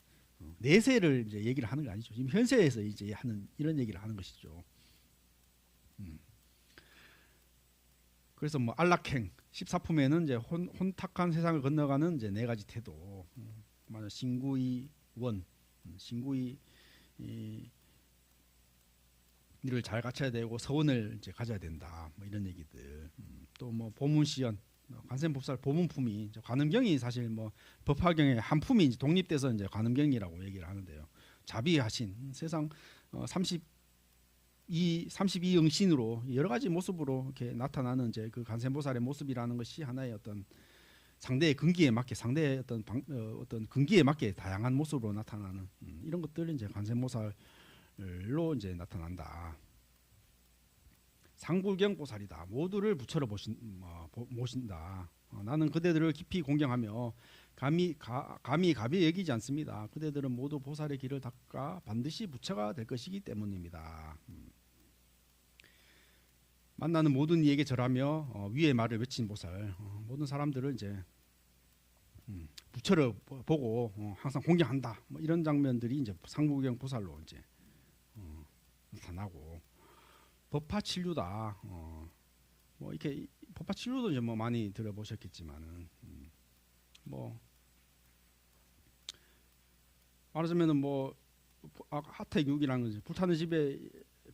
내세를 이제 얘기를 하는 게 아니죠. 지금 현세에서 이제 하는 이런 얘기를 하는 것이죠. 그래서 뭐 안락행 14품에는 이제 혼탁한 세상을 건너가는 이제 네 가지 태도, 맞아, 신구의 원, 신구의 일을 잘 갖춰야 되고 서원을 이제 가져야 된다. 뭐 이런 얘기들. 또 뭐 보문시연, 관세음보살 보문품이 관음경이 사실 뭐 법화경의 한 품이 이제 독립돼서 이제 관음경이라고 얘기를 하는데요. 자비하신 세상 32 응신으로 여러 가지 모습으로 이렇게 나타나는 이제 그 관세음보살의 모습이라는 것이 하나의 어떤 상대의 근기에 맞게 상대의 어떤 근기에 맞게 다양한 모습으로 나타나는 이런 것들이 이제 관세음보살로 이제 나타난다. 상불경 보살이다. 모두를 부처로 모신다. 나는 그대들을 깊이 공경하며 감히 가비 여기지 않습니다. 그대들은 모두 보살의 길을 닦아 반드시 부처가 될 것이기 때문입니다. 만나는 모든 이에게 절하며 위의 말을 외친 보살. 모든 사람들을 이제 부처를 보고 항상 공경한다. 뭐 이런 장면들이 이제 상불경 보살로 이제 나타나고. 법화칠류다. 뭐 이렇게 법화칠류도 이제 뭐 많이 들어보셨겠지만은 뭐 말하자면은 뭐 하태육이라는 거지 불타는 집에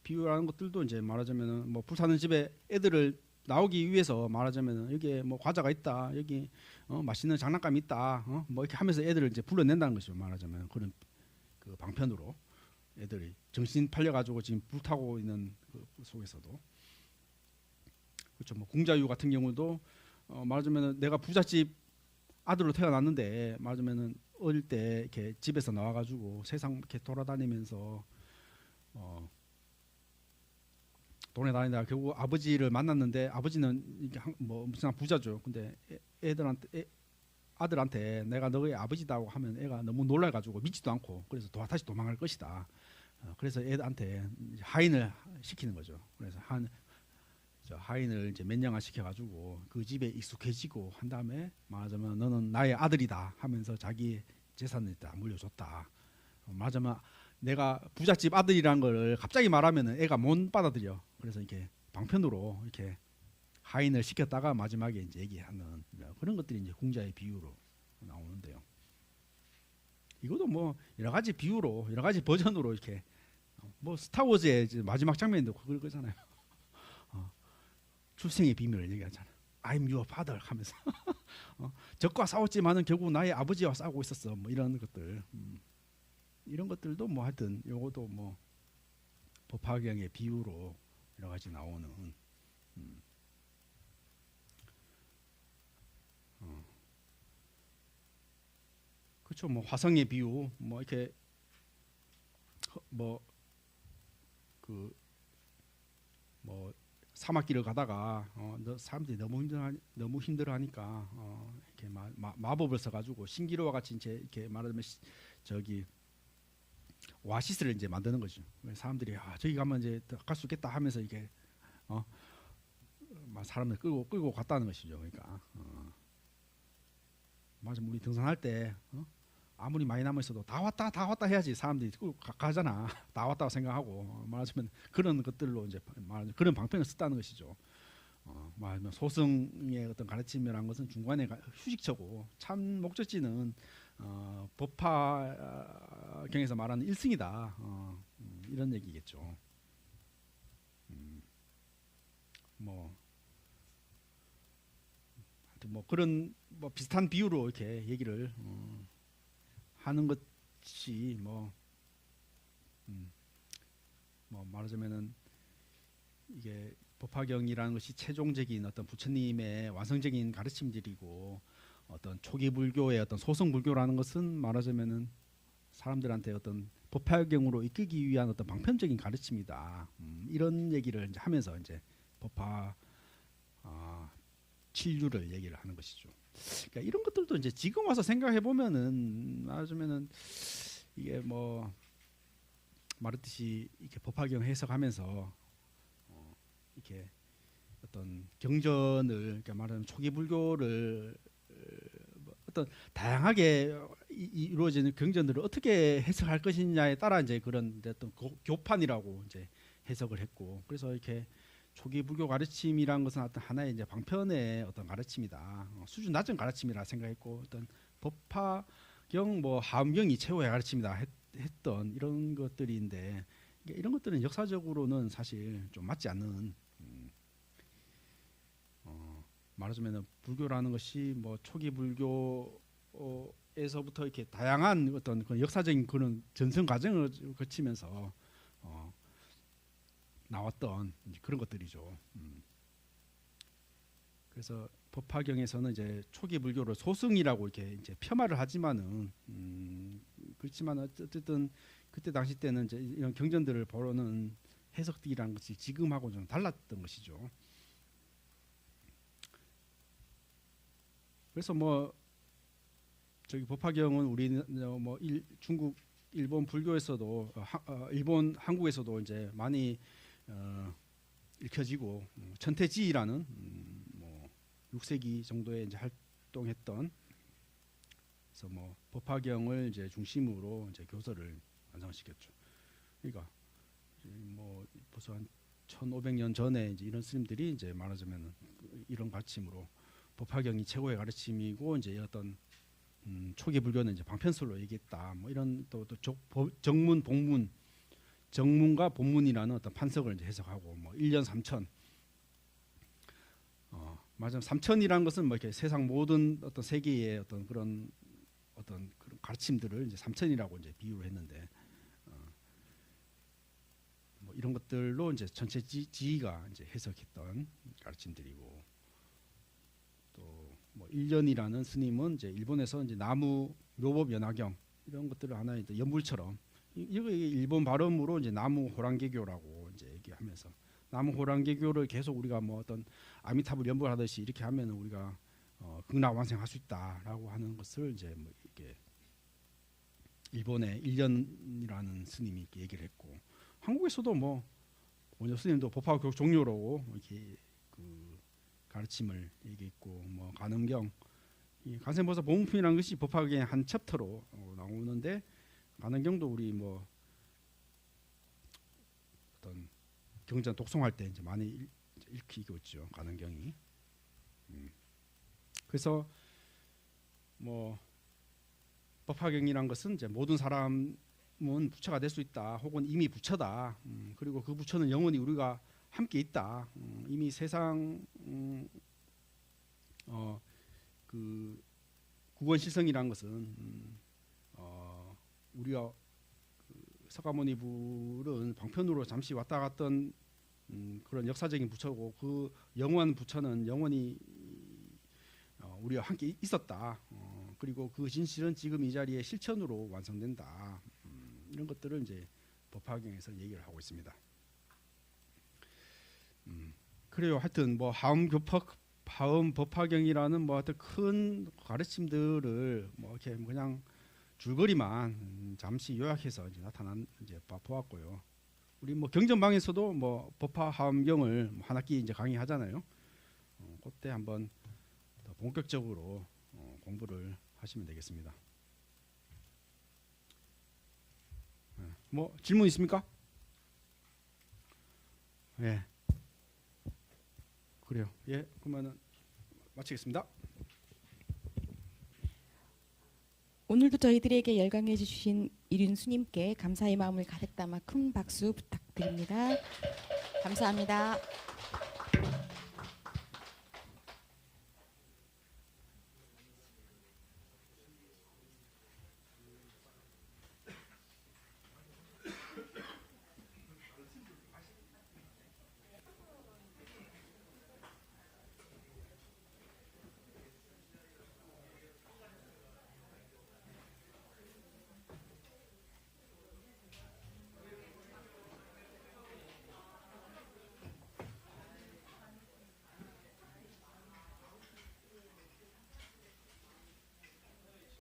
비유라는 것들도 이제 말하자면은 뭐 불타는 집에 애들을 나오기 위해서 말하자면은 여기에 뭐 과자가 있다 여기 맛있는 장난감이 있다 뭐 이렇게 하면서 애들을 이제 불러낸다는 것이죠. 말하자면 그런 그 방편으로. 애들이 정신 팔려 가지고 지금 불타고 있는 그 속에서도 그렇죠. 뭐 궁자유 같은 경우도 말하자면 내가 부잣집 아들로 태어났는데 말하자면은 어릴 때 이렇게 집에서 나와 가지고 세상 이렇게 돌아다니면서 돈에 다니다가 결국 아버지를 만났는데 아버지는 이게 뭐 무슨 부자죠. 근데 아들한테 내가 너의 아버지다고 하면 애가 너무 놀라가지고 믿지도 않고 그래서 다시 도망갈 것이다. 그래서 애한테 하인을 시키는 거죠. 그래서 하인을 이제 면령화 시켜가지고 그 집에 익숙해지고 한 다음에 말하자면 너는 나의 아들이다 하면서 자기 재산을 다 물려줬다. 말하자면 내가 부잣집 아들이라는 걸 갑자기 말하면 애가 못 받아들여. 그래서 이렇게 방편으로 이렇게 하인을 시켰다가 마지막에 이제 얘기하는 그런 것들이 이제 궁자의 비유로 나오는데요. 이것도 뭐 여러 가지 비유로 여러 가지 버전으로 이렇게 뭐 스타워즈의 마지막 장면도 그거잖아요. 출생의 비밀을 얘기하잖아. I'm your father 하면서 적과 싸웠지만은 결국 나의 아버지와 싸우고 있었어. 뭐 이런 것들 이런 것들도 뭐 하여튼 요것도 뭐 법화경의 비유로 여러 가지 나오는 그렇죠. 뭐 화성의 비유 뭐 이렇게 뭐 그 뭐 사막길을 가다가 사람들이 너무 힘들어하니까 이렇게 마법을 써가지고 신기루와 같이 이제 이렇게 말하자면 저기 오아시스를 이제 만드는 거죠. 사람들이 저기 가면 이제 갈 수 있겠다 하면서 이게 사람을 끌고 갔다는 것이죠. 그러니까 맞아 우리 등산할 때 아무리 많이 남아 있어도 다 왔다 해야지 사람들이 가잖아. 다 왔다고 생각하고 말하자면 그런 것들로 이제 말하자면 그런 방편을 썼다는 것이죠. 말하자면 소승의 어떤 가르침이라는 것은 중간에 휴식처고 참 목적지는 법화경에서 말하는 일승이다. 이런 얘기겠죠. 뭐 그런 뭐 비슷한 비유로 이렇게 얘기를 하는 것이 뭐 말하자면은 이게 법화경이라는 것이 최종적인 어떤 부처님의 완성적인 가르침들이고 어떤 초기 불교의 어떤 소승 불교라는 것은 말하자면은 사람들한테 어떤 법화경으로 이끌기 위한 어떤 방편적인 가르침이다. 이런 얘기를 이제 하면서 이제 법화 진류를 얘기를 하는 것이죠. 그러니까 이런 것들도 이제 지금 와서 생각해 보면은 말하자면은 이게 뭐 말했듯이 이렇게 법화경 해석하면서 이렇게 어떤 경전을 그러니까 말하자면 초기 불교를 어떤 다양하게 이루어지는 경전들을 어떻게 해석할 것이냐에 따라 이제 그런 어떤 교판이라고 이제 해석을 했고 그래서 이렇게 초기 불교 가르침이라는 것은 어떤 하나의 이제 방편의 어떤 가르침이다. 수준 낮은 가르침이라 생각했고 어떤 법화경 뭐 하음경이 최고의 가르침이다 했던 이런 것들인데 이런 것들은 역사적으로는 사실 좀 맞지 않는 말하자면 불교라는 것이 뭐 초기 불교에서부터 이렇게 다양한 어떤 그 역사적인 그런 전승 과정을 거치면서 나왔던 이제 그런 것들이죠. 그래서 법화경에서는 이제 초기 불교를 소승이라고 이렇게 이제 폄하를 하지만은 그렇지만 어쨌든 그때 당시 때는 이제 이런 경전들을 보는 해석들이라는 것이 지금하고 좀 달랐던 것이죠. 그래서 뭐 저기 법화경은 우리는 뭐 중국, 일본 불교에서도 일본 한국에서도 이제 많이 읽혀지고 천태지라는 뭐 6세기 정도에 이제 활동했던 그래서 뭐 법화경을 이제 중심으로 이제 교서를 완성시켰죠. 그러니까 뭐 벌써 한 1,500년 전에 이제 이런 스님들이 이제 말하자면 이런 가르침으로 법화경이 최고의 가르침이고 이제 어떤 초기 불교는 이제 방편설로 얘기했다. 뭐 이런 또 정문, 복문, 정문과 본문이라는 어떤 판석을 이제 해석하고 뭐 1년 3천. 맞아. 3천이라는 것은 뭐 이렇게 세상 모든 어떤 세계의 어떤 그런 가르침들을 이제 3천이라고 이제 비유를 했는데 뭐 이런 것들로 이제 전체 지위가 이제 해석했던 가르침들이고 또 뭐 1년이라는 스님은 이제 일본에서 이제 나무 묘법 연화경 이런 것들을 하나의 연불처럼 이거 일본 발음으로 이제 나무 호랑개교라고 이제 얘기하면서 나무 호랑개교를 계속 우리가 뭐 어떤 아미타불 연불하듯이 이렇게 하면 우리가 극락완생할 수 있다라고 하는 것을 이제 뭐 이렇게 일본의 일년이라는 스님이 이렇게 얘기를 했고 한국에서도 뭐 원효 스님도 법화교 종료로 이렇게 그 가르침을 얘기했고 뭐 간음경 이 간세보살 보문품이라는 것이 법화경의 한 챕터로 나오는데 간음경도 우리 뭐 어떤 경전 독송할 때 이제 많이 읽히고 있죠. 간음경이. 그래서 뭐 법화경이란 것은 이제 모든 사람은 부처가 될 수 있다. 혹은 이미 부처다. 그리고 그 부처는 영원히 우리가 함께 있다. 이미 세상 그 구원실성이란 것은 우리가 석가모니 불은 방편으로 잠시 왔다 갔던 그런 역사적인 부처고 그 영원 부처는 영원히 우리와 함께 있었다. 그리고 그 진실은 지금 이 자리에 실천으로 완성된다. 이런 것들을 이제 법화경에서 얘기를 하고 있습니다. 그래요. 하여튼 뭐 하음 법화경이라는 뭐 하여튼 큰 가르침들을 뭐 이렇게 그냥 줄거리만 잠시 요약해서 이제 나타난 이제 보았고요. 우리 뭐 경전방에서도 뭐 법화하음경을 한 학기 이제 강의하잖아요. 그때 한번 더 본격적으로 공부를 하시면 되겠습니다. 뭐 질문 있습니까? 예. 그래요. 예. 그러면은 마치겠습니다. 오늘도 저희들에게 열강해 주신 이륜 스님께 감사의 마음을 가득 담아 큰 박수 부탁드립니다. 감사합니다.